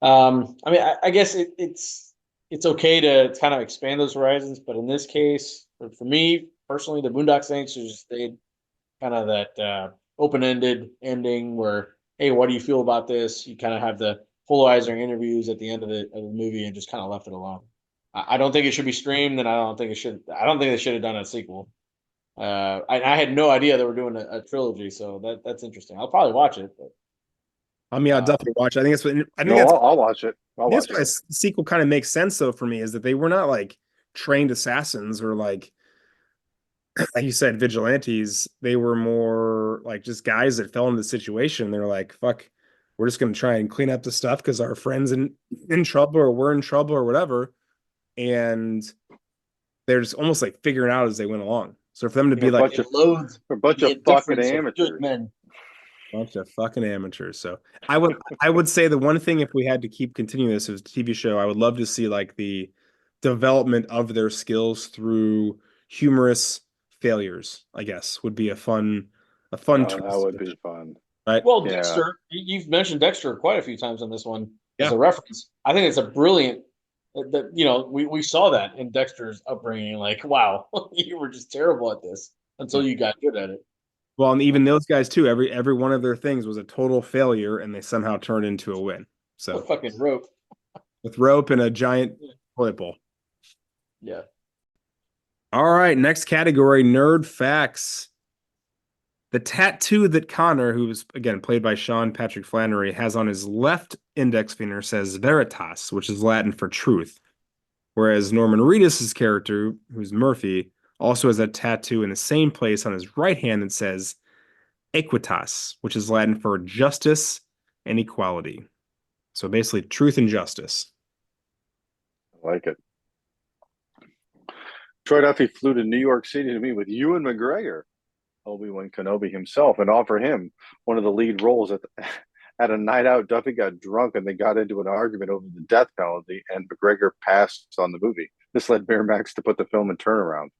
I guess it's okay to kind of expand those horizons, but in this case, for me personally, the Boondock Saints just stayed kind of that open-ended ending where, hey, what do you feel about this? You kind of have the polarizing interviews at the end of the movie and just kind of left it alone. I don't think it should be streamed, and I don't think they should have done a sequel. I had no idea they were doing a trilogy, so that's interesting. I'll probably watch it, but I mean, I'll definitely watch it. I think it's. I think No, that's. I'll watch it. I'll That's watch why it. the sequel kind of makes sense though for me is that they were not like trained assassins or like you said vigilantes. They were more like just guys that fell into the situation. They're like, fuck, we're just gonna try and clean up the stuff because our friends in trouble or we're in trouble or whatever. And they're just almost like figuring out as they went along. So for them to be like A bunch of fucking amateurs. Men. bunch of fucking amateurs. So I would say the one thing if we had to keep continuing this as a TV show, I would love to see like the development of their skills through humorous failures, I guess, would be a fun That twist, would be fun. right? Well, Yeah. Dexter, you've mentioned Dexter quite a few times on this one as Yeah. a reference. I think it's a brilliant. That we saw that in Dexter's upbringing. Like, wow, you were just terrible at this until you got good at it. Well, and even those guys too, every one of their things was a total failure and they somehow turned into a win. A So fucking rope. with rope and a giant toilet bowl. Yeah. All right, next category, nerd facts. The tattoo that Connor, who's again played by Sean Patrick Flannery, has on his left index finger says Veritas, which is Latin for truth. Whereas Norman Reedus' character, who's Murphy, also has a tattoo in the same place on his right hand that says Equitas, which is Latin for justice and equality. So basically, truth and justice. I like it. Troy Duffy flew to New York City to meet with Ewan McGregor, Obi-Wan Kenobi himself, and offer him one of the lead roles at a night out. Duffy got drunk and they got into an argument over the death penalty, and McGregor passed on the movie. This led Miramax to put the film in turnaround.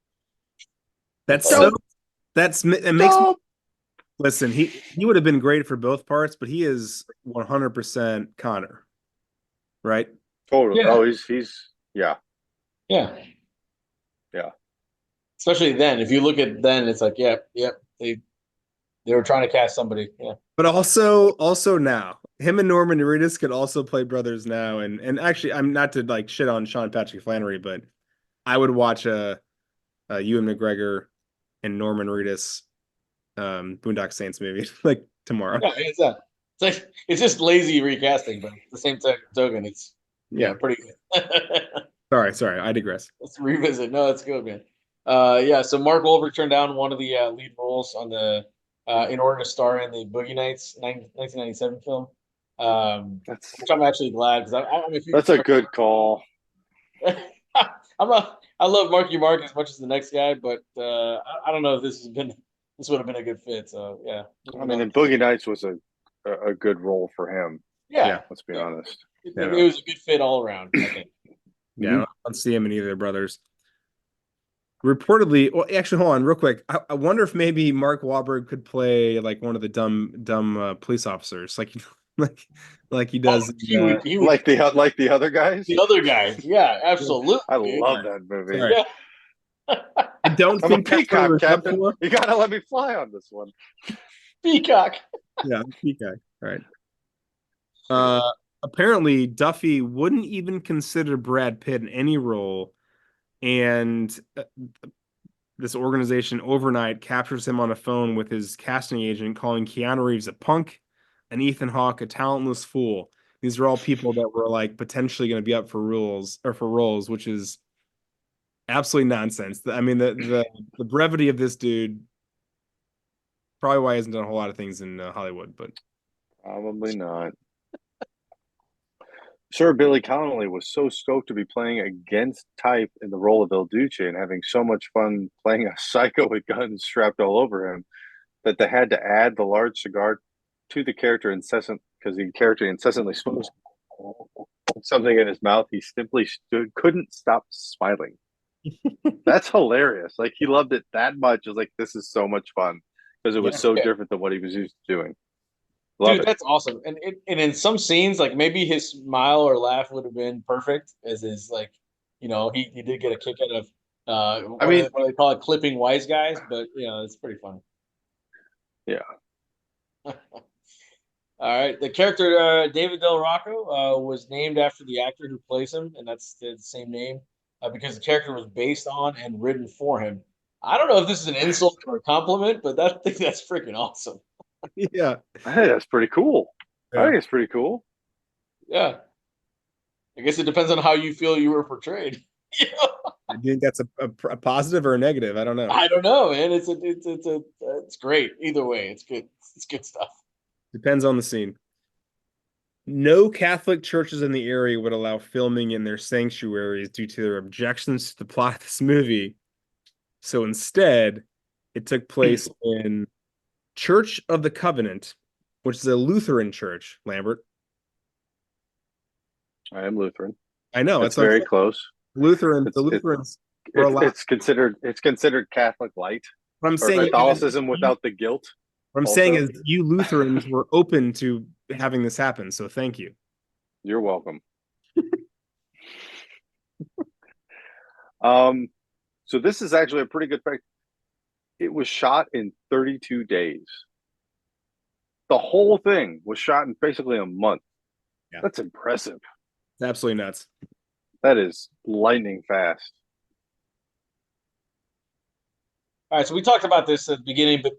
That's Dope. it makes me, listen, he would have been great for both parts, but he is 100% Connor, right? Totally. Yeah. Oh, he's Yeah. Yeah. Especially then, if you look at then, it's like, yep. They were trying to cast somebody. Yeah. But also now, him and Norman Reedus could also play brothers now. And actually, I'm not to like shit on Sean Patrick Flannery, but I would watch a Ewan McGregor and Norman Reedus Boondock Saints movie like tomorrow. Yeah, it's that. It's like it's just lazy recasting, but at the same token, it's pretty good. Sorry, I digress. Let's revisit. No, that's good, man. Yeah. So Mark Wahlberg turned down one of the lead roles on the in order to star in the Boogie Nights 1997 film. Which I'm actually glad because I'm a huge. That's a good call. I love Marky Mark as much as the next guy, but I don't know if this would have been a good fit. So yeah. I mean, and Boogie Nights was a good role for him. Yeah. Let's be honest. It was a good fit all around, I think. Yeah, I don't see him in either brothers. Reportedly, well, actually, hold on, real quick. I wonder if maybe Mark Wahlberg could play like one of the dumb police officers, like he does. He would, like the other guys. The other guys, yeah, absolutely. I love that movie. Sorry. Yeah. I don't I'm think a that's what peacock, we're up Captain. for. You gotta let me fly on this one. Peacock. Yeah, peacock. Right. Apparently Duffy wouldn't even consider Brad Pitt in any role, and this organization overnight captures him on a phone with his casting agent, calling Keanu Reeves a punk and Ethan Hawke a talentless fool. These are all people that were like potentially going to be up for roles, which is absolutely nonsense. I mean, the brevity of this dude, probably why he hasn't done a whole lot of things in Hollywood, but Probably not. Sir Billy Connolly was so stoked to be playing against type in the role of El Duce and having so much fun playing a psycho with guns strapped all over him that they had to add the large cigar to the character because the character incessantly smokes something in his mouth. He simply couldn't stop smiling. That's hilarious. Like he loved it that much. It was like, this is so much fun because it was so different than what he was used to doing. Dude, that's awesome. And in some scenes, like maybe his smile or laugh would have been perfect as his like, he did get a kick out of what do they call it, clipping wise guys, but it's pretty funny. Yeah. All right. The character David Del Rocco was named after the actor who plays him, and that's the same name because the character was based on and written for him. I don't know if this is an insult or a compliment, but I think that's freaking awesome. yeah, Hey, that's pretty cool. I think it's pretty cool. Yeah. I guess it depends on how you feel you were portrayed. You know? Do you think that's a positive or a negative? I don't know. I don't know, man. It's great. Either way, it's good. It's good stuff. Depends on the scene. No Catholic churches in the area would allow filming in their sanctuaries due to their objections to the plot of this movie. So instead, it took place in Church of the Covenant, which is a Lutheran church, Lambert. I am Lutheran. I know It's very close. Lutherans, It's the Lutherans were allowed. it's considered Catholic light What I'm or saying Catholicism without the guilt. what I'm saying is you Lutherans were open to having this happen, so thank you. You're welcome. So this is actually a pretty good fact. It was shot in 32 days. The whole thing was shot in basically a month. Yeah. That's impressive. It's absolutely nuts. That is lightning fast. All right, so we talked about this at the beginning, but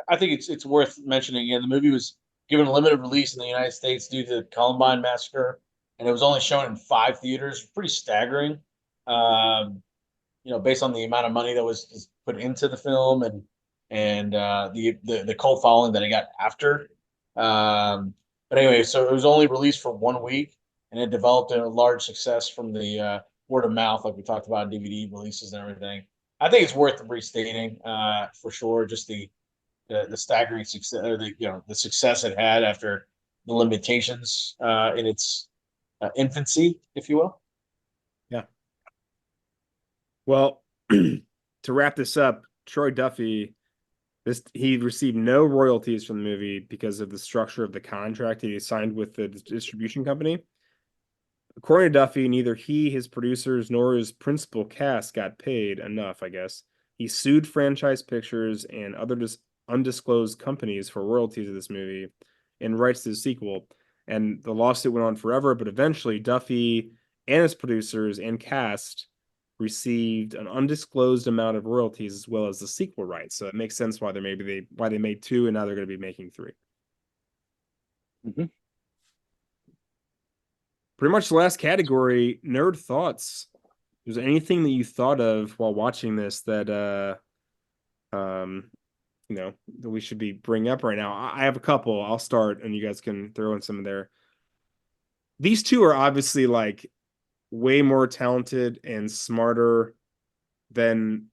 I think it's worth mentioning. Yeah, the movie was given a limited release in the United States due to the Columbine massacre, and it was only shown in 5 theaters. Pretty staggering, based on the amount of money that was put into the film and the cult following that it got after. But anyway, so it was only released for 1 week, and it developed a large success from the word of mouth, like we talked about in DVD releases and everything. I think it's worth restating for sure. Just the staggering success, or the success it had after the limitations in its infancy, if you will. Yeah. Well, to wrap this up, Troy Duffy, he received no royalties from the movie because of the structure of the contract he signed with the distribution company. According to Duffy, neither he, his producers, nor his principal cast got paid enough, I guess. He sued Franchise Pictures and other undisclosed companies for royalties of this movie and rights to the sequel. And the lawsuit went on forever, but eventually Duffy and his producers and cast received an undisclosed amount of royalties as well as the sequel rights. So it makes sense why they made two and now they're going to be making three. Mm-hmm. Pretty much the last category, nerd thoughts. Was there anything that you thought of while watching this that that we should be bringing up right now? I have a couple. I'll start and you guys can throw in some of there. These two are obviously like way more talented and smarter than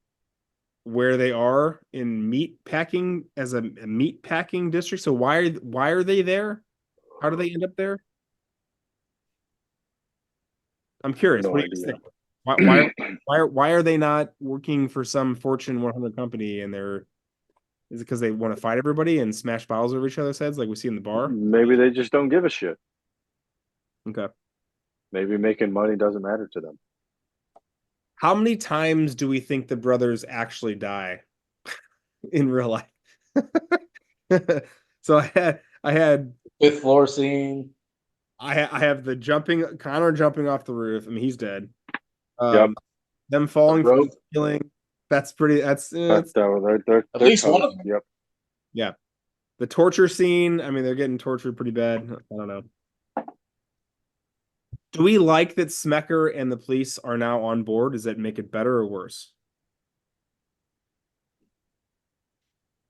where they are in meat packing as a meat packing district. So why are they there? How do they end up there? I'm curious. No what do you idea. think? Why are they not working for some Fortune 100 company and is it because they want to fight everybody and smash bottles over each other's heads like we see in the bar? Maybe they just don't give a shit. Okay. Maybe making money doesn't matter to them. How many times do we think the brothers actually die in real life? So I had Fifth floor scene. I have the Connor jumping off the roof. I mean, he's dead. Yep. Them falling The from rope. the ceiling. That's pretty. They're At least one of them. Yep. Yeah. The torture scene. I mean, they're getting tortured pretty bad. I don't know. Do we like that Smecker and the police are now on board? Does that make it better or worse?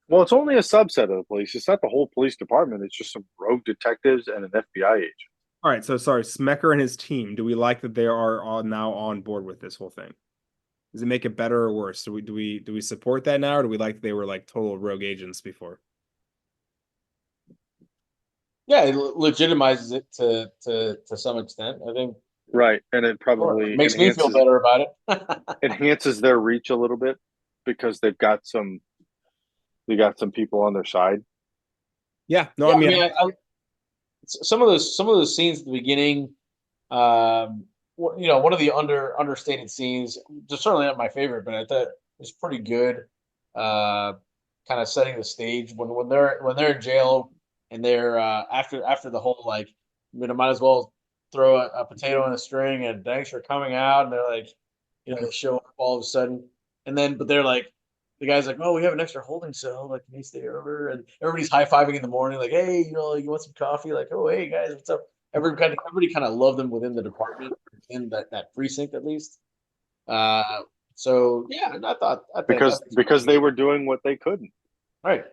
Well, it's only a subset of the police. It's not the whole police department. It's just some rogue detectives and an FBI agent. All right. So sorry, Smecker and his team. Do we like that they are all now on board with this whole thing? Does it make it better or worse? Do we support that now, or do we like they were like total rogue agents before? Yeah, it legitimizes it to some extent. I think. Right, and it probably makes me feel better about it. enhances their reach a little bit because they got some people on their side. Yeah, no, yeah, I mean, some of those scenes at the beginning, one of the understated scenes, just certainly not my favorite, but I thought it was pretty good. Kind of setting the stage when they're in jail and they're after the whole like, might as well throw a potato in a string and thanks for coming out, and they're like, they show up all of a sudden, but they're like, the guy's like, "Oh, we have an extra holding cell. Like, can you stay over?" And everybody's high fiving in the morning, like, "Hey, you want some coffee?" Like, "Oh, hey guys, what's up?" Everybody kind of loved them within the department, in that precinct at least. Uh, so yeah, I think because they were doing what they couldn't. right.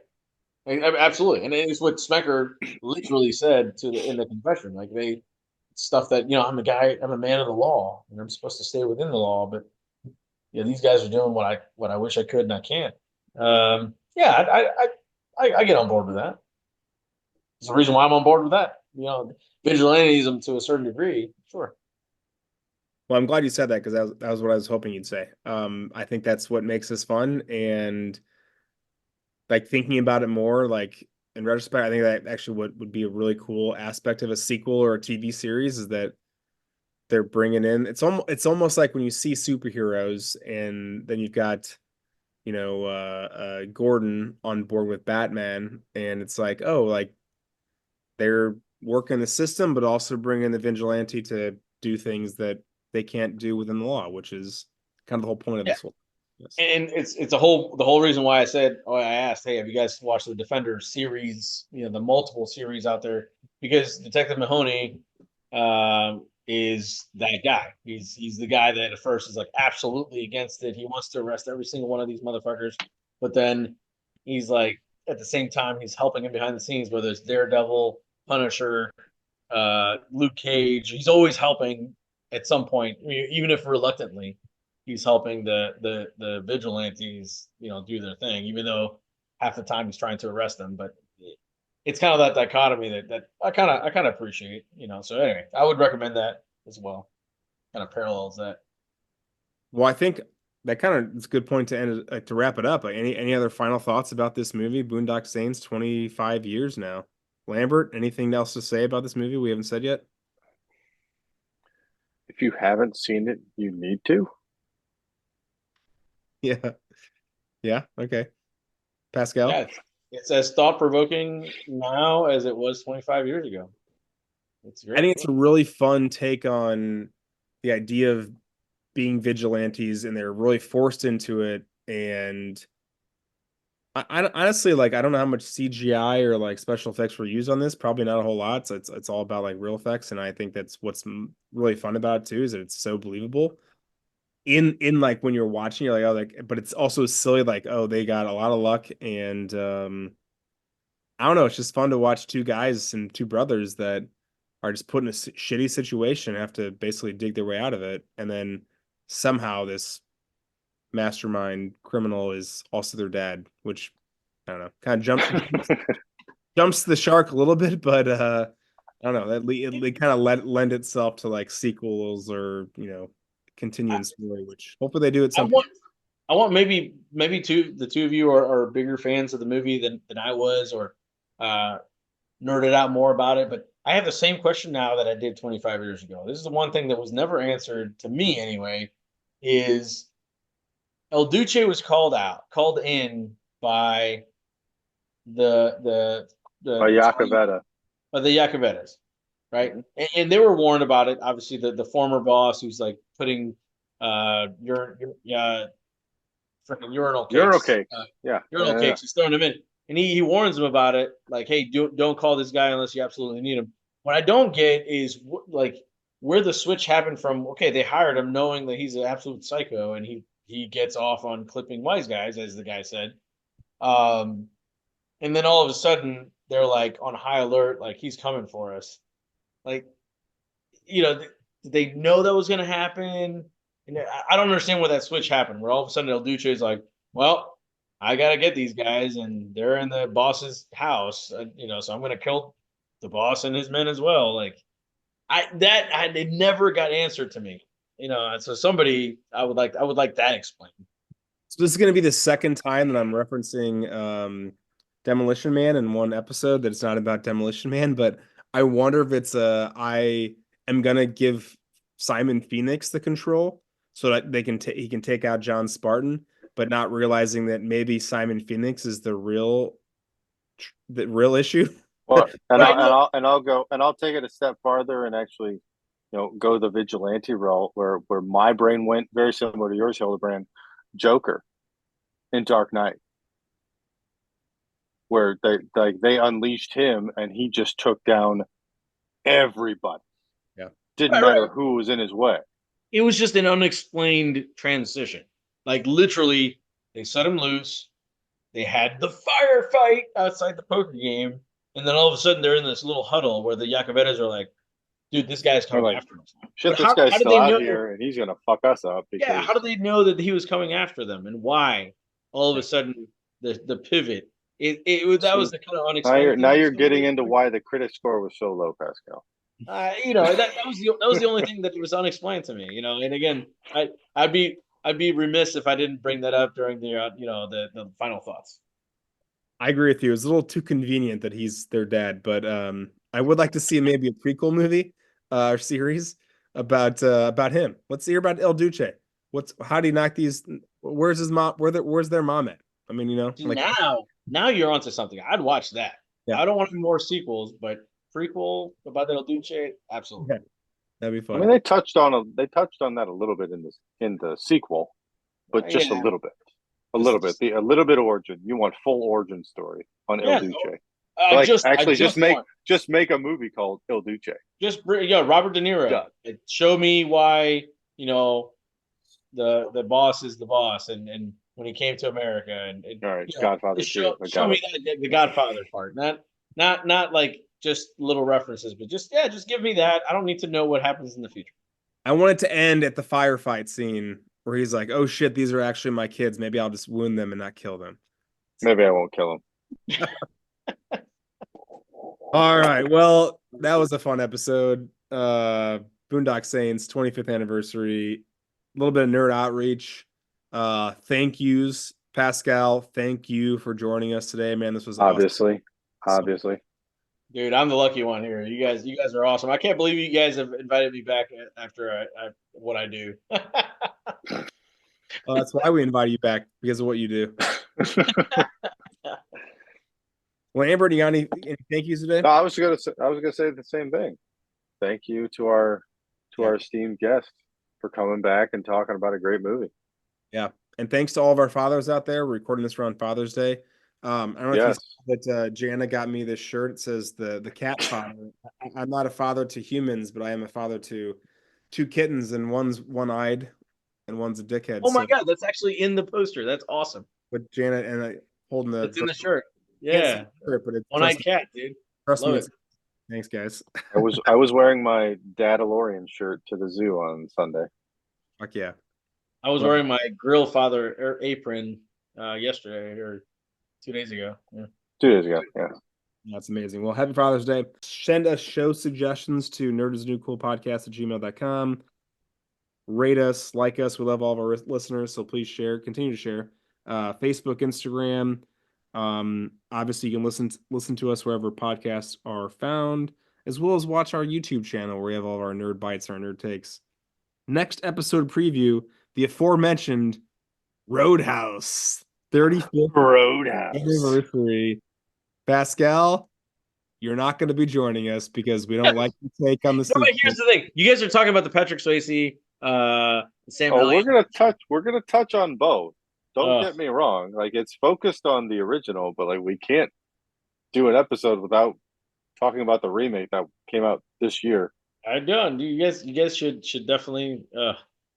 Absolutely, and it's what Smecker literally said in the confession. Like stuff that I'm a man of the law, and I'm supposed to stay within the law, but these guys are doing what I wish I could and I can't. Yeah, I get on board with that. There's a reason why I'm on board with that. Vigilantism to a certain degree, sure. Well, I'm glad you said that because that was what I was hoping you'd say. I think that's what makes this fun, and like thinking about it more, like in retrospect, I think that actually would be a really cool aspect of a sequel or a TV series is that they're bringing in. It's almost like when you see superheroes, and then you've got Gordon on board with Batman, and it's like, oh, like they're working the system, but also bringing the vigilante to do things that they can't do within the law, which is kind of the whole point of Yeah. this whole. Yes. And it's the whole reason why I asked, hey, have you guys watched the Defender series? The multiple series out there, because Detective Mahoney is that guy. He's the guy that at first is like absolutely against it. He wants to arrest every single one of these motherfuckers, but then he's like at the same time he's helping him behind the scenes, whether it's Daredevil, Punisher, Luke Cage. He's always helping at some point, even if reluctantly. He's helping the vigilantes, do their thing, even though half the time he's trying to arrest them. But it's kind of that dichotomy that I kind of appreciate, So anyway, I would recommend that as well. Kind of parallels that. Well, I think that kind of is a good point to end to wrap it up. Like any other final thoughts about this movie, Boondock Saints, 25 years now. Lambert, anything else to say about this movie we haven't said yet? If you haven't seen it, you need to. Yeah. Yeah. Okay. Pascal? Yeah, it's as thought provoking now as it was 25 years ago. It's I great. think it's a really fun take on the idea of being vigilantes, and they're really forced into it. And I honestly, like, I don't know how much CGI or like special effects were used on this. Probably not a whole lot. So it's all about like real effects, and I think that's what's really fun about it too, is that it's so believable. In like when you're watching, you're like, oh, like, but it's also silly, like, oh, they got a lot of luck, and I don't know, it's just fun to watch two guys and two brothers that are just put in a shitty situation, have to basically dig their way out of it, and then somehow this mastermind criminal is also their dad, which I don't know, kind of jumps the shark a little bit, but I don't know, it kind of lend itself to like sequels or continuing story, which hopefully they do at I some point. want I want maybe the two of you are bigger fans of the movie than I was, or uh, nerded out more about it. But I have the same question now that I did 25 years ago. This is the one thing that was never answered to me anyway. Is El Duce was called in by the the By the Yakavetta. by the Yacovettas, right? Mm-hmm. And they were warned about it. Obviously, the former boss who's like putting freaking urinal Urinal cakes, cakes. Yeah. urinal cakes. He's throwing them in, and he warns them about it. Like, hey, don't call this guy unless you absolutely need him. What I don't get is like where the switch happened from. Okay, they hired him knowing that he's an absolute psycho, and he gets off on clipping wise guys, as the guy said. Um, and then all of a sudden they're like on high alert, like he's coming for us. Like, did they know that was going to happen? And I don't understand where that switch happened. Where all of a sudden El Duce is like, well, I got to get these guys, and they're in the boss's house, so I'm going to kill the boss and his men as well. Like, it never got answered to me. So somebody I would like that explained. So this is going to be the second time that I'm referencing Demolition Man in one episode that it's not about Demolition Man, but I wonder if it's I am going to give Simon Phoenix the control so that he can take out John Spartan, but not realizing that maybe Simon Phoenix is the real issue. Well, Right. I'll take it a step farther and actually, go the vigilante role where my brain went very similar to yours, Hildebrand. Joker. in Dark Knight, where they unleashed him and he just took down everybody. Yeah. Didn't matter who was in his way. It was just an unexplained transition. Like literally, they set him loose. They had the firefight outside the poker game, and then all of a sudden they're in this little huddle where the Yacovettas are like, "Dude, this guy's coming like, after us." Shit, But this how guy's did still they out know? here and he's gonna fuck us up. Because... Yeah, how do they know that he was coming after them, and why? All of a sudden, the pivot. That was the kind of unexplained. Now you're getting into why the critic score was so low, Pascal. That was the only thing that was unexplained to me. And again, I'd be remiss if I didn't bring that up during the the final thoughts. I agree with you. It's a little too convenient that he's their dad, but I would like to see maybe a prequel movie or series about him. Let's hear about El Duce. How do you knock these? Where's his mom? Where's their mom at? I mean, like now you're onto something. I'd watch that. Yeah. I don't want more sequels, but prequel about El Duce, absolutely. Yeah. That'd be fun. I mean, they touched on that a little bit in the sequel, but just a little bit. A little bit origin. You want full origin story on El Duce. Just make a movie called El Duce. Robert De Niro. Yeah. Show me why the boss is the boss, and when he came to America, and all right, Godfather. Show me the Godfather part, not like just little references, but just give me that. I don't need to know what happens in the future. I want it to end at the firefight scene where he's like, "Oh shit, these are actually my kids. Maybe I'll just wound them and not kill them." Maybe I won't kill them. All right. Well, that was a fun episode. Boondock Saints 25th anniversary. A little bit of nerd outreach. Thank yous, Pascal. Thank you for joining us today, man. This was obviously. Dude, I'm the lucky one here. You guys are awesome. I can't believe you guys have invited me back after what I do. Well, that's why we invited you back, because of what you do. Well, Amber, do you got any thank yous today? No, I was gonna say the same thing. Thank you to our esteemed guest for coming back and talking about a great movie. Yeah, and thanks to all of our fathers out there. We're recording this around Father's Day. I don't know if you saw that Jana got me this shirt. It says the cat father. I'm not a father to humans, but I am a father to two kittens, and one's one-eyed and one's a dickhead. Oh my God, that's actually in the poster. That's awesome. But Janet and I holding the. It's in the shirt. Yeah, but it's one-eyed cat, dude. Trust me. Thanks, guys. I was wearing my Dadalorian shirt to the zoo on Sunday. Fuck yeah. I was wearing my Grill Father apron yesterday or 2 days ago. Yeah. 2 days ago, yeah. That's amazing. Well, happy Father's Day. Send us show suggestions to nerdisnewcoolpodcast@gmail.com. Rate us, like us. We love all of our listeners, so please share. Continue to share. Facebook, Instagram. Obviously, you can listen to us wherever podcasts are found, as well as watch our YouTube channel where we have all of our nerd bites, our nerd takes. Next episode preview, the aforementioned Roadhouse 35th Roadhouse anniversary. Pascal, you're not going to be joining us because we don't like to take on the. No, but here's the thing: you guys are talking about the Patrick Swayze, Sam. We're gonna touch on both. Don't get me wrong. Like, it's focused on the original, but like we can't do an episode without talking about the remake that came out this year. I don't. You guys should definitely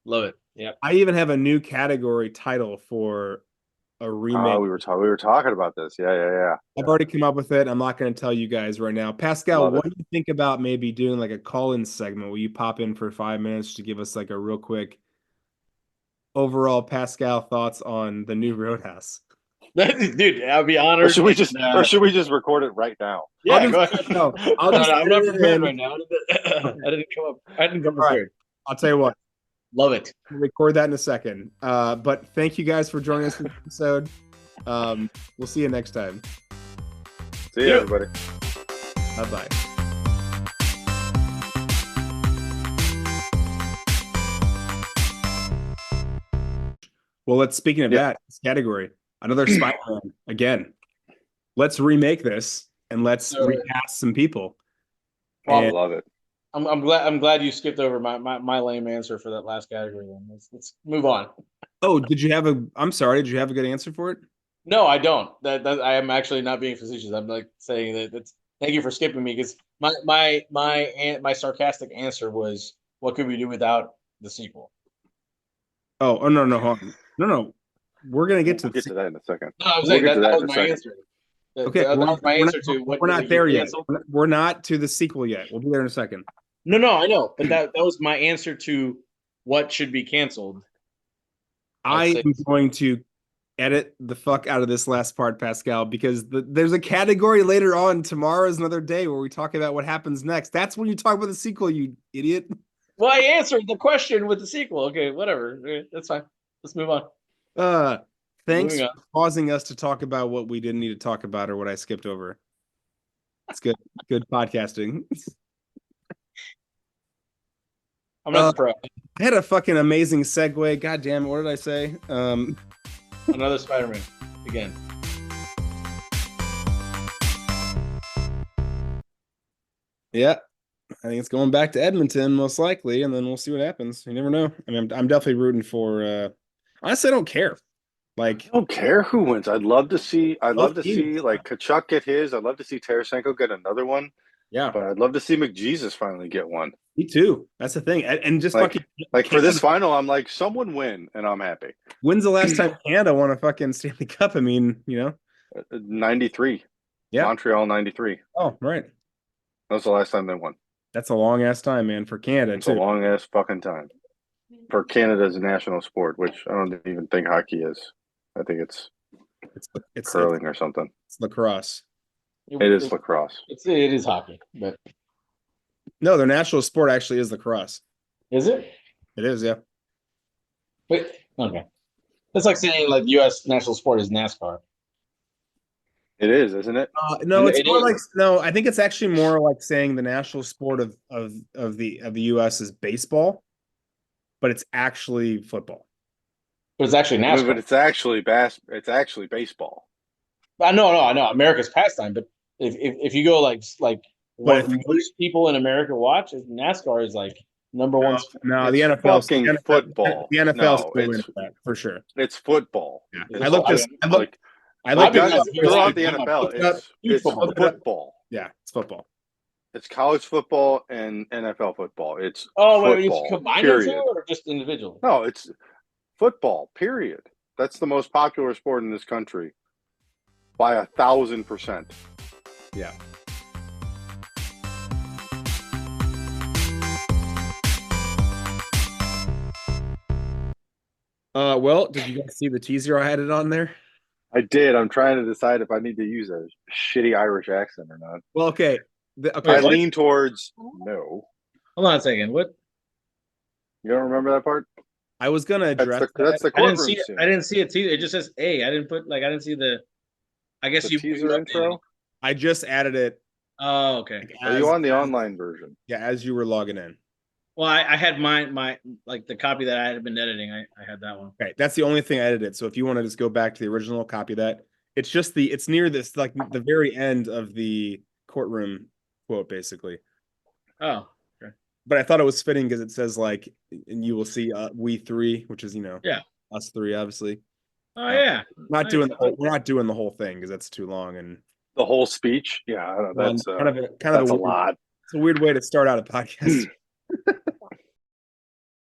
love it. Yeah. I even have a new category title for a remake. We were talking about this. Yeah. I've already come up with it. I'm not going to tell you guys right now. Pascal, what do you think about maybe doing like a call-in segment where you pop in for 5 minutes to give us like a real quick overall Pascal thoughts on the new Roadhouse? Dude, I'll be honored. Or should we just record it right now? Yeah, go ahead. I'm not prepared right now. I didn't come prepared. I'll tell you what. Love it. We'll record that in a second. But thank you guys for joining us for this episode. We'll see you next time. See you, everybody. Bye-bye. Well, speaking of that, this category, another Spider-Man again. Let's remake this and let's recast some people. I love it. I'm glad you skipped over my lame answer for that last category. Then let's move on. Oh, did you have a? I'm sorry. Did you have a good answer for it? No, I don't. That I am actually not being facetious. I'm like saying that. That's thank you for skipping me because my sarcastic answer was, what could we do without the sequel? Oh, no, no, hold on. No. We're gonna get to We'll get to that in a second. No, I'm We'll saying get to that that was in a my second. answer. okay. That was my answer to what we're would not be there yet. canceled. We're not to the sequel yet. We'll be there in a second. No, I know, but that was my answer to what should be canceled. I am going to edit the fuck out of this last part, Pascal, because there's a category later on. Tomorrow is another day where we talk about what happens next. That's when you talk about the sequel, you idiot. Well, I answered the question with the sequel. Okay, whatever. That's fine. Let's move on. Thanks for causing us to talk about what we didn't need to talk about or what I skipped over. It's good podcasting. I'm not the pro. I had a fucking amazing segue. God damn it, what did I say? Another Spider-Man again. Yeah, I think it's going back to Edmonton most likely, and then we'll see what happens. You never know. I mean, I'm definitely rooting for. Honestly, I don't care. Like, I don't care who wins. I'd love to see like Kachuk get his. I'd love to see Tarasenko get another one. Yeah, but I'd love to see McJesus finally get one. Me too. That's the thing. And just like, fucking for this final, I'm like, someone win, and I'm happy. When's the last time Canada won a fucking Stanley Cup? I mean, 93. Yeah. Montreal 93. Oh, right. That was the last time they won. That's a long ass time, man, for Canada. It's a long ass fucking time for Canada's national sport, which I don't even think hockey is. I think it's curling or something. It's lacrosse. It is lacrosse. It is hockey, but no, their national sport actually is lacrosse. Is it? It is, yeah. Wait, okay. That's like saying like U.S. national sport is NASCAR. It is, isn't it? No, it's more like no. I think it's actually more like saying the national sport of the U.S. is baseball, but it's actually football. But it's actually NASCAR. But it's actually It's actually baseball. I know. America's pastime, but if you go like what most people in America watch, NASCAR is like number one. No, the NFL fucking football. The NFL is that for sure. It's football. Yeah. I looked throughout the NFL. It's football. Yeah, it's football. It's college football and NFL football. It's wait, you combine the two or just individual? No, it's football. Period. That's the most popular sport in this country by 1,000%. Yeah. Well, did you guys see the teaser I had it on there? I did. I'm trying to decide if I need to use a shitty Irish accent or not. Well, okay. I lean towards no. Hold on a second. What? You don't remember that part? I was gonna address that's the courtroom scene. I didn't see it teaser. It just says A. I didn't see the. I guess the teaser intro. I just added it. Oh, okay. Are you on the online version? Yeah, as you were logging in. Well, I had my like the copy that I had been editing. I had that one. Okay, that's the only thing I edited. So if you want to just go back to the original, copy that. It's just it's near this, like the very end of the courtroom quote, basically. Oh, okay. But I thought it was fitting because it says like, and you will see we three, which is us three, obviously. Oh yeah. We're not doing the whole thing because that's too long and the whole speech. Yeah, I don't know, that's kind of a lot. It's a weird way to start out a podcast.